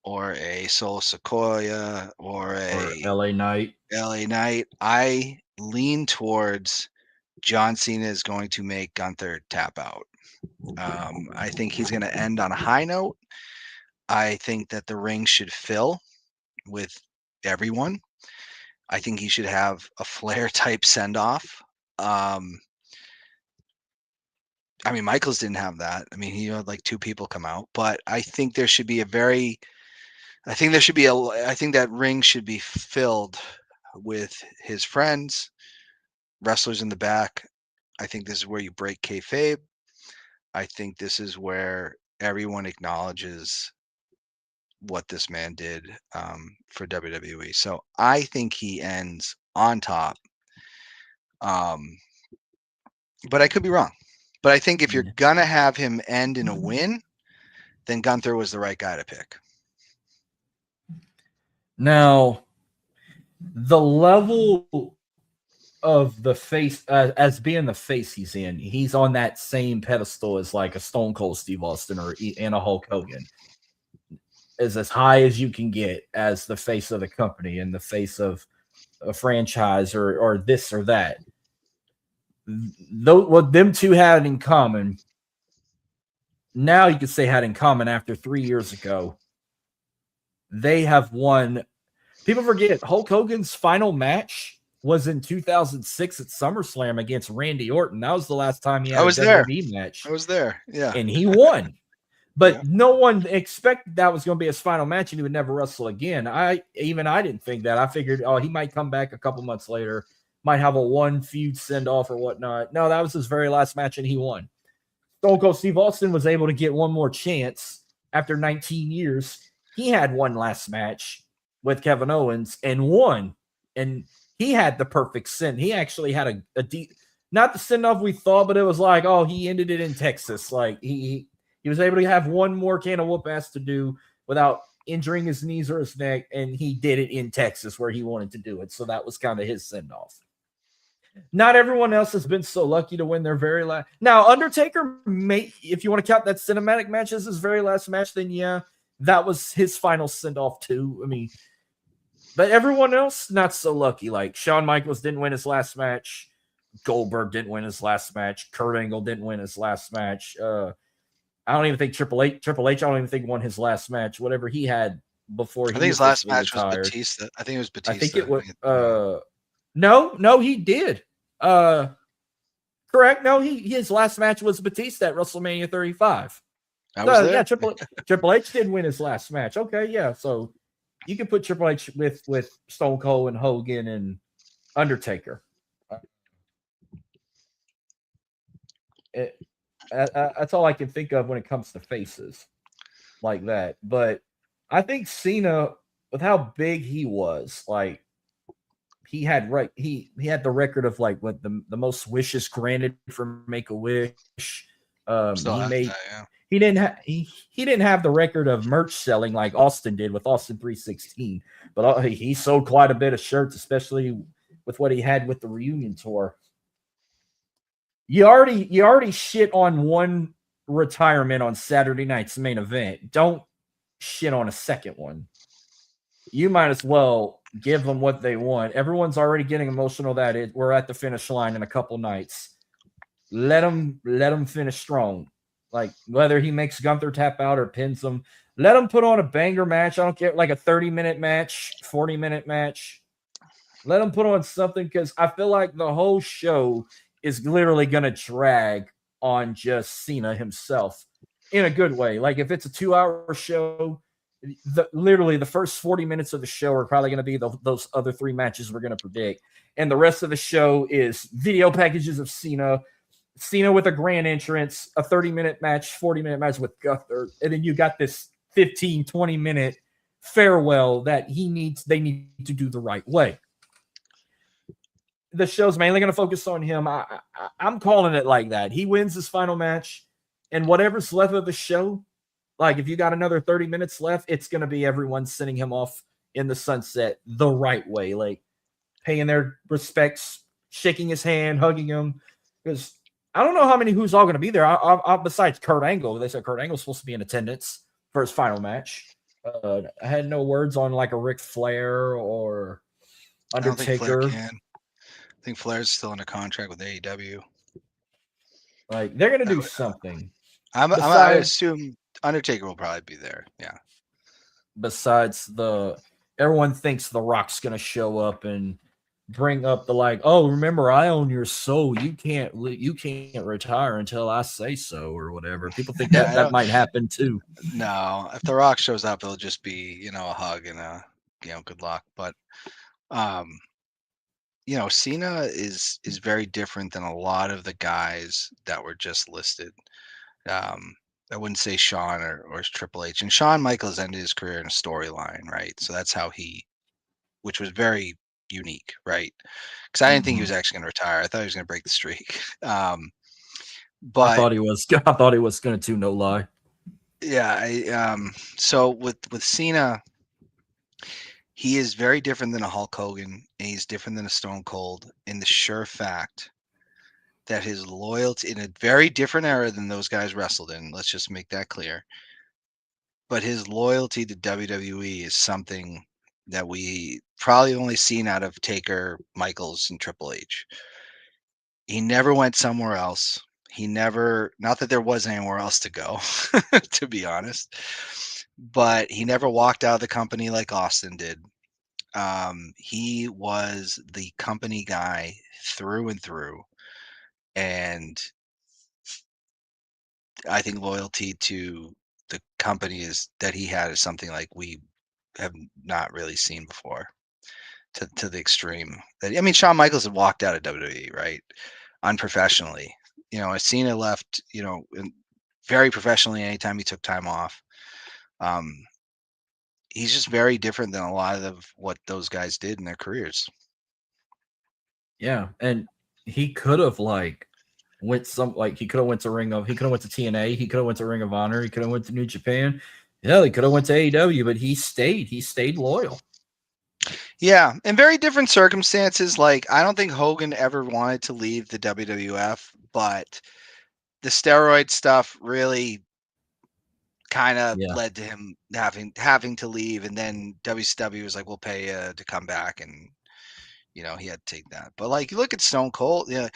or a Solo Sequoia or
Or
a
LA Knight?
LA Knight, I lean towards John Cena is going to make Gunther tap out. I think he's going to end on a high note. I think that the ring should fill with everyone. I think he should have a Flair type send off. I mean, Michaels didn't have that. I mean, he had like 2 people come out, but I think there should be I think that ring should be filled with his friends, wrestlers in the back. I think this is where you break kayfabe. I think this is where everyone acknowledges what this man did for WWE. So I think he ends on top. But I could be wrong. But I think if you're gonna have him end in a win, then Gunther was the right guy to pick.
Now, the level of the face as being the face he's on that same pedestal as like a Stone Cold Steve Austin or a Hulk Hogan. Is as high as you can get as the face of the company and the face of a franchise or this or that. what them two had in common, now you could say had in common after 3 years ago, they have won. People forget Hulk Hogan's final match was in 2006 at SummerSlam against Randy Orton. That was the last time he
I
had a
was there.
WWE match.
I was there. Yeah.
And he won. But
Yeah.
no one expected that was going to be his final match and he would never wrestle again. I didn't think that. I figured, he might come back a couple months later, might have a one feud send off or whatnot. No, that was his very last match and he won. Stone Cold Steve Austin was able to get one more chance after 19 years. He had one last match with Kevin Owens and won. And he had the perfect send. He actually had not the send off we thought, but it was like, he ended it in Texas. Like he was able to have one more can of whoop ass to do without injuring his knees or his neck, and he did it in Texas where he wanted to do it. So that was kind of his send off. Not everyone else has been so lucky to win their very last. Now, Undertaker, if you want to count that cinematic match as his very last match, then yeah, that was his final send off too. I mean, but everyone else not so lucky. Like Shawn Michaels didn't win his last match. Goldberg didn't win his last match. Kurt Angle didn't win his last match. I don't even think Triple H. I don't even think won his last match. Whatever he had before.
I think his last match was Batista. I think it was Batista.
I think it was. No, he did. Correct. No, his last match was Batista at WrestleMania 35. Yeah, Triple H did win his last match. Okay, yeah. So you can put Triple H with Stone Cold and Hogan and Undertaker. That's all I can think of when it comes to faces like that. But I think Cena, with how big he was, like he had the record of like what the most wishes granted for Make-A-Wish. He didn't have the record of merch selling like Austin did with Austin 316, but he sold quite a bit of shirts, especially with what he had with the reunion tour. You already shit on one retirement on Saturday night's main event. Don't shit on a second one. You might as well give them what they want. Everyone's already getting emotional that we're at the finish line in a couple nights. Let him finish strong. Like whether he makes Gunther tap out or pins him, let him put on a banger match. I don't care, like a 30-minute match, 40-minute match. Let him put on something because I feel like the whole show is literally going to drag on just Cena himself in a good way. Like if it's a 2-hour show, literally the first 40 minutes of the show are probably going to be those other 3 matches we're going to predict. And the rest of the show is video packages of Cena with a grand entrance, a 30-minute match, 40-minute match with Gunther. And then you got this 15, 20-minute farewell that they need to do the right way. The show's mainly going to focus on him. I'm calling it like that. He wins his final match, and whatever's left of the show, like if you got another 30 minutes left, it's going to be everyone sending him off in the sunset the right way, like paying their respects, shaking his hand, hugging him. Because I don't know who's all going to be there. Besides Kurt Angle, they said Kurt Angle's supposed to be in attendance for his final match. I had no words on like a Ric Flair or Undertaker.
I think Flair's still under contract with AEW.
Like they're gonna do something.
I assume Undertaker will probably be there. Yeah.
Besides everyone thinks The Rock's gonna show up and bring up the like, oh, remember I own your soul. You can't retire until I say so or whatever. People think that might happen too.
No, if The Rock shows up, it'll just be a hug and good luck. But Cena is very different than a lot of the guys that were just listed. I wouldn't say Shawn or Triple H. And Shawn Michaels ended his career in a storyline, right? So that's how which was very unique, right? Because I didn't think he was actually going to retire. I thought he was going to break the streak. But
I thought he was going to, no lie.
Yeah. So with Cena, he is very different than a Hulk Hogan, and he's different than a Stone Cold in the sure fact that his loyalty in a very different era than those guys wrestled in. Let's just make that clear. But his loyalty to WWE is something that we probably only seen out of Taker, Michaels, and Triple H. He never went somewhere else. He never, not that there was anywhere else to go, to be honest, but he never walked out of the company like Austin did. He was the company guy through and through. And I think loyalty to the company is that he had is something like we have not really seen before to the extreme. I mean, Shawn Michaels had walked out of WWE, right? Unprofessionally. Cena left, very professionally anytime he took time off. Um, he's just very different than a lot of what those guys did in their careers.
Yeah, and he could have he could have went to he could have went to TNA, he could have went to Ring of Honor, he could have went to New Japan. Yeah, he could have went to AEW, but he stayed loyal.
Yeah, in very different circumstances. Like, I don't think Hogan ever wanted to leave the WWF, but the steroid stuff really kind of
Yeah.
led to him having to leave, and then WCW was like, "We'll pay you to come back," and he had to take that. But like, you look at Stone Cold. Yeah,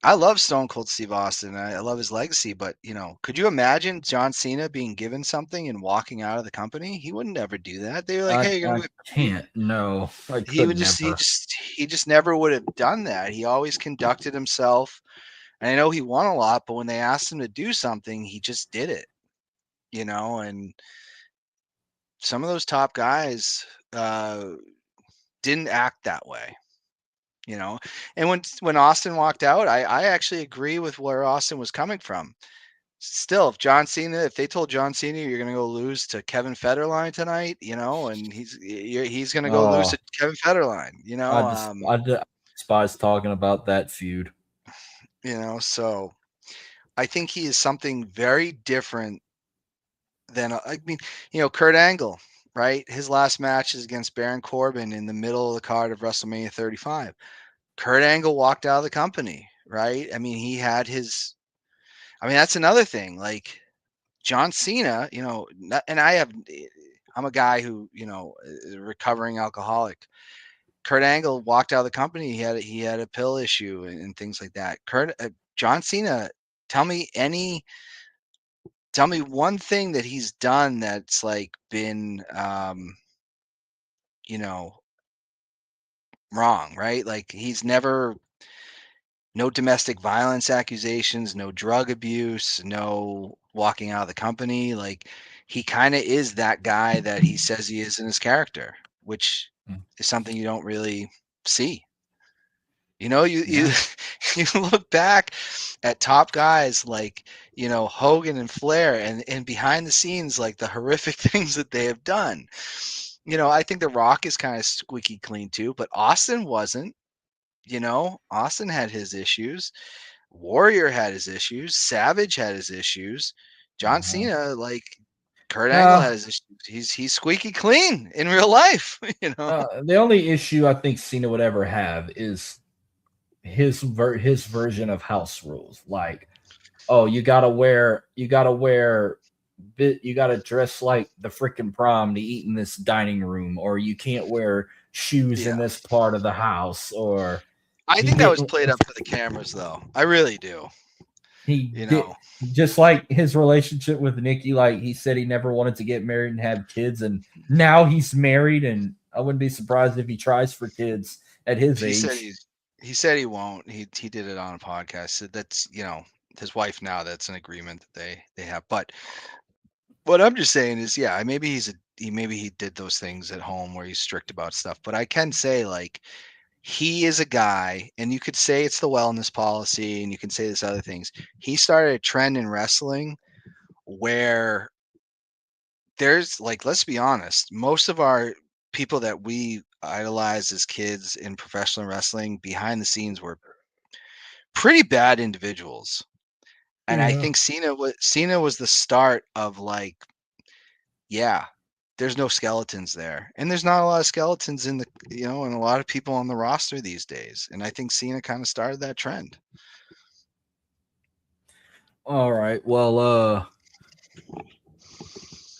I love Stone Cold Steve Austin. I love his legacy, but could you imagine John Cena being given something and walking out of the company? He wouldn't ever do that. They were like, "Hey, you're
I
gonna."
can't. No, I
He
could
would just
never.
he just never would have done that. He always conducted himself. And I know he won a lot, but when they asked him to do something, he just did it. And some of those top guys didn't act that way. you know. And when Austin walked out, I actually agree with where Austin was coming from. Still, if they told John Cena you're going to go lose to Kevin Federline tonight, and he's going to go lose
Oh,
to Kevin Federline,
I despise talking about that feud.
so I think he is something very different than I mean, Kurt Angle, right? His last match is against Baron Corbin in the middle of the card of WrestleMania 35. Kurt Angle walked out of the company, right? I mean, he had his. I mean, that's another thing. Like John Cena, and I'm a guy who, is a recovering alcoholic. Kurt Angle walked out of the company. He had a pill issue and things like that. John Cena, tell me one thing that he's done that's like been, you know, wrong, right? Like he's never no domestic violence accusations, no drug abuse, no walking out of the company. Like he kind of is that guy that he says he is in his character, which
Mm.
is something you don't really see. You
Yeah.
you look back at top guys like Hogan and Flair, and behind the scenes, like the horrific things that they have done. I think The Rock is kind of squeaky clean too, but Austin wasn't. Austin had his issues. Warrior had his issues. Savage had his issues. John
Uh-huh.
Cena, like Kurt Angle,
Uh,
had his issues. He's squeaky clean in real life.
the only issue I think Cena would ever have is his version of house rules. Like, oh, you gotta dress like the freaking prom to eat in this dining room, or you can't wear shoes in
Yeah.
this part of the house, or
I
he
think that was
didn't
played up for the cameras, though. I really do.
he
You
did
know,
just like his relationship with Nikki. Like he said he never wanted to get married and have kids, and now he's married, and I wouldn't be surprised if he tries for kids at his
he said
age.
he won't. He did it on a podcast. So that's his wife now. That's an agreement that they have. But what I'm just saying is, yeah, maybe he did those things at home where he's strict about stuff. But I can say, like, he is a guy, and you could say it's the wellness policy, and you can say this other things. He started a trend in wrestling where there's like, let's be honest, most of our people that we idolized as kids in professional wrestling behind the scenes were pretty bad individuals. And I
Yeah.
think Cena was the start of like, yeah, there's no skeletons there. And there's not a lot of skeletons and a lot of people on the roster these days. And I think Cena kind of started that trend.
All right. Well,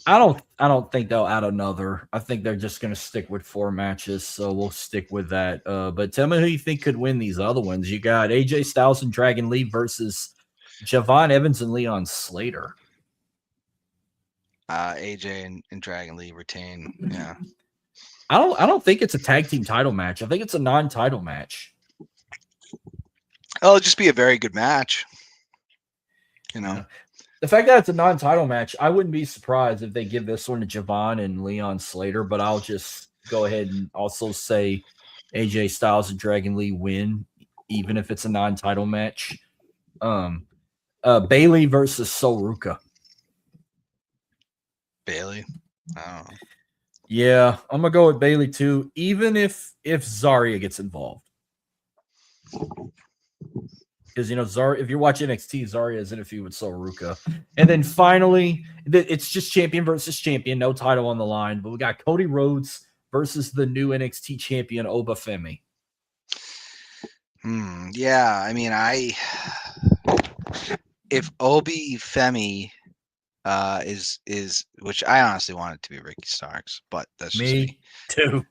I don't think they'll add another. I think they're just going to stick with 4 matches, so we'll stick with that. But tell me who you think could win these other ones. You got AJ Styles and Dragon Lee versus Javon Evans and Leon Slater.
AJ and Dragon Lee retain. Yeah.
I don't think it's a tag team title match. I think it's a non-title match.
Oh, it'll just be a very good match. You know.
Yeah. The fact that it's a non-title match, I wouldn't be surprised if they give this one to Javon and Leon Slater, but I'll just go ahead and also say AJ Styles and Dragon Lee win, even if it's a non-title match. Bailey versus Soruka.
Bailey? I don't know.
Yeah, I'm gonna go with Bailey too, even if Zarya gets involved. Because if you're watching NXT, Zarya is in a feud with Soruka. And then finally, it's just champion versus champion, no title on the line. But we got Cody Rhodes versus the new NXT champion Obafemi.
Yeah, I mean, if Obafemi is which I honestly want it to be Ricky Starks, but that's just me
too.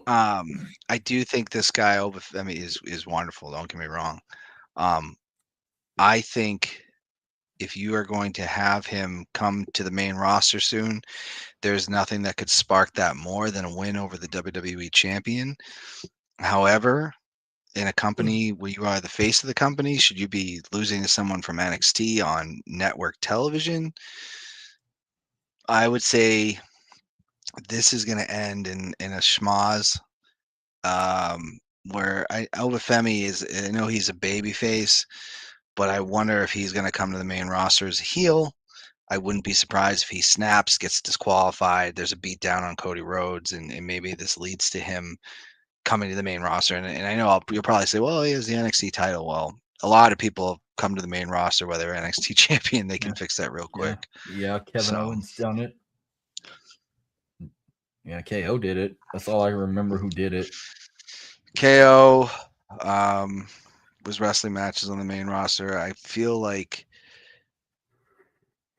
I do think this guy Obafemi is wonderful. Don't get me wrong. I think if you are going to have him come to the main roster soon, there's nothing that could spark that more than a win over the WWE champion. However, in a company where you are the face of the company, should you be losing to someone from NXT on network television? I would say this is going to end in a schmoz, where Obafemi is. I know he's a baby face, but I wonder if he's going to come to the main roster as a heel. I wouldn't be surprised if he snaps, gets disqualified. There's a beatdown on Cody Rhodes, and maybe this leads to him coming to the main roster. And I know you'll probably say, well, he has the NXT title. Well, a lot of people have come to the main roster, whether NXT champion, they can fix that real quick.
Yeah, Kevin Owens done it. Yeah, KO did it. That's all I remember who did it.
KO was wrestling matches on the main roster. I feel like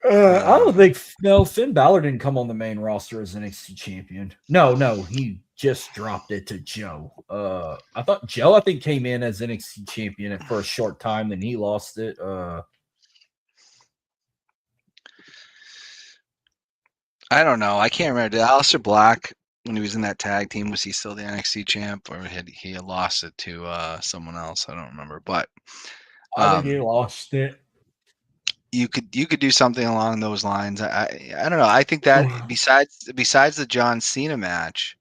I don't think Finn Balor didn't come on the main roster as NXT champion. No, he just dropped it to Joe. I thought Joe came in as NXT champion for a short time, then he lost it.
I don't know. I can't remember. Did Aleister Black, when he was in that tag team, was he still the NXT champ, or had he lost it to someone else? I don't remember. But
I think he lost it.
You could do something along those lines. I don't know. I think that besides the John Cena match,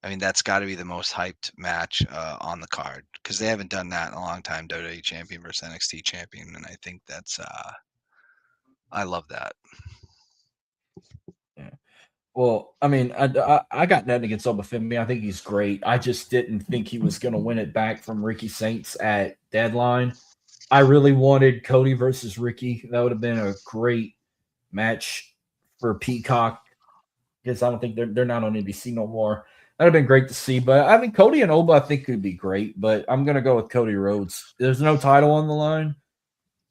I mean, that's got to be the most hyped match on the card, because they haven't done that in a long time. WWE champion versus NXT champion, and I think that's I love that.
Yeah. Well, I mean, I got nothing against Obafemi. I think he's great. I just didn't think he was going to win it back from Ricky Saints at Deadline. I really wanted Cody versus Ricky. That would have been a great match for Peacock, because I don't think they're not on NBC no more. That would have been great to see. But I think Cody and Oba, I think, could be great. But I'm going to go with Cody Rhodes. There's no title on the line.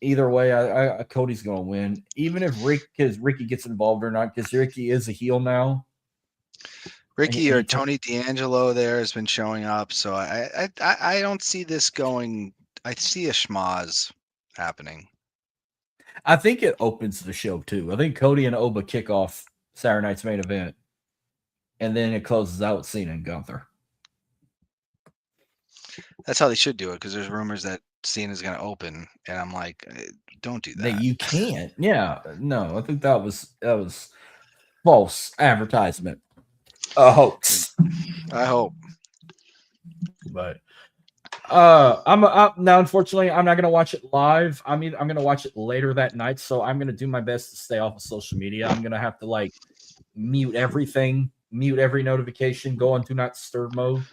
Either way, Cody's going to win. Even if Ricky gets involved or not, because Ricky is a heel now.
Ricky or Tony D'Angelo there has been showing up. So I don't see this going. I see a schmoz happening.
I think it opens the show too. I think Cody and Oba kick off Saturday night's main event, and then it closes out with Cena and Gunther.
That's how they should do it, because there's rumors that Cena's going to open, and I'm like, don't do that.
You can't. Yeah, no, I think that was false advertisement, a hoax.
I hope.
But I'm now, unfortunately, I'm not going to watch it live. I mean, I'm going to watch it later that night, so I'm going to do my best to stay off of social media. I'm going to have to mute everything, mute every notification, go on do not disturb mode,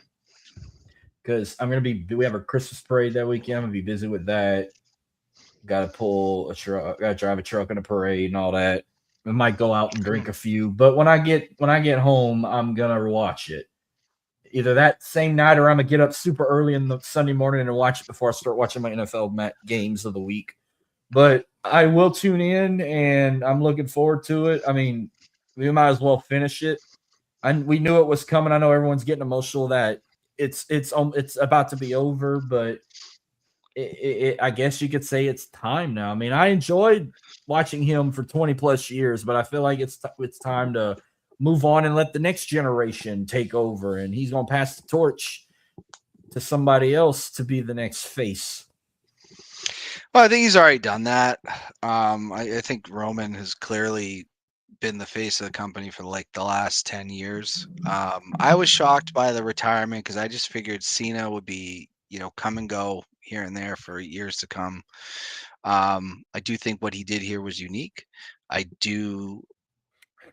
because we have a Christmas parade that weekend. I'm going to be busy with that. Got to pull a truck, got to drive a truck in a parade and all that. I might go out and drink a few, but when I get home, I'm going to watch it. Either that same night, or I'm going to get up super early in the Sunday morning and watch it before I start watching my NFL games of the week. But I will tune in, and I'm looking forward to it. I mean, we might as well finish it. And we knew it was coming. I know everyone's getting emotional that it's about to be over, but I guess you could say it's time now. I mean, I enjoyed watching him for 20 plus years, but I feel like it's time to move on and let the next generation take over, and he's going to pass the torch to somebody else to be the next face.
Well, I think he's already done that. I think Roman has clearly been the face of the company for like the last 10 years. I was shocked by the retirement because I just figured Cena would be, come and go here and there for years to come. I do think what he did here was unique. I do,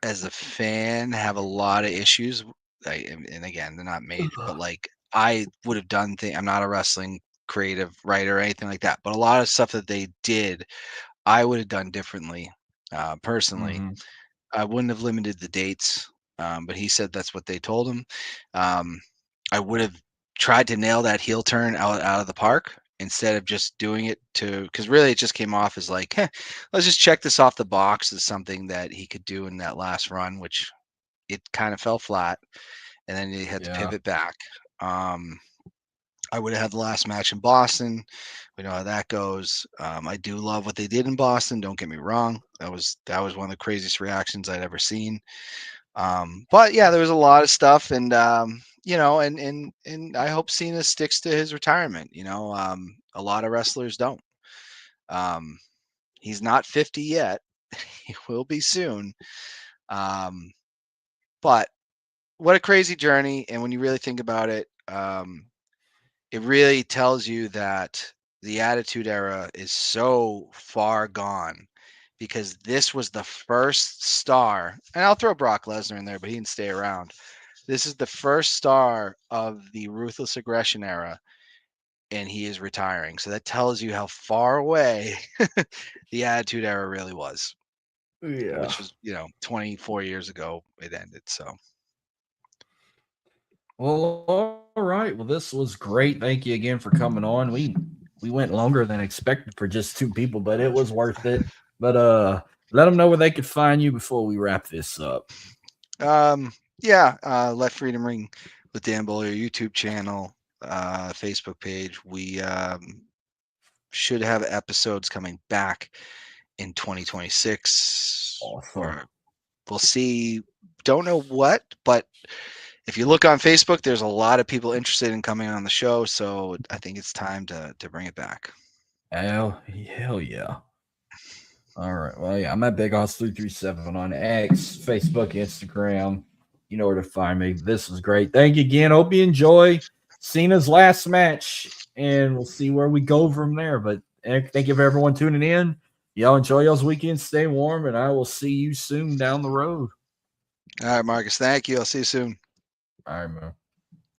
as a fan, have a lot of issues. And again, they're not made, but like I would have done things. I'm not a wrestling creative writer or anything like that, but a lot of stuff that they did, I would have done differently. Personally,
Mm-hmm.
I wouldn't have limited the dates, but he said that's what they told him. I would have tried to nail that heel turn out of the park instead of just doing it because really it just came off as like, let's just check this off the box as something that he could do in that last run, which it kind of fell flat, and then he had to pivot back. I would have had the last match in Boston. We know how that goes. I do love what they did in Boston. Don't get me wrong. That was one of the craziest reactions I'd ever seen. But yeah, there was a lot of stuff, and and I hope Cena sticks to his retirement. A lot of wrestlers don't. He's not 50 yet. He will be soon. But what a crazy journey, and when you really think about it, it really tells you that the Attitude Era is so far gone because this was the first star, and I'll throw Brock Lesnar in there, but he didn't stay around. This is the first star of the Ruthless Aggression Era, and he is retiring. So that tells you how far away the Attitude Era really was, which was, 24 years ago it ended. So.
Well, all right. Well, this was great. Thank you again for coming on. We went longer than expected for just two people, but it was worth it. But let them know where they could find you before we wrap this up.
Let Freedom Ring with Dan Beaulieu YouTube channel, Facebook page. We should have episodes coming back in 2026.
Awesome.
We'll see. Don't know what, but if you look on Facebook, there's a lot of people interested in coming on the show. So I think it's time to bring it back.
Hell yeah. All right. Well, yeah, I'm at Big Hoss 337 on X, Facebook, Instagram. You know where to find me. This was great. Thank you again. Hope you enjoy Cena's last match, and we'll see where we go from there. But thank you for everyone tuning in. Y'all enjoy y'all's weekend. Stay warm, and I will see you soon down the road.
All right, Marcus. Thank you. I'll see you soon.
All right, man.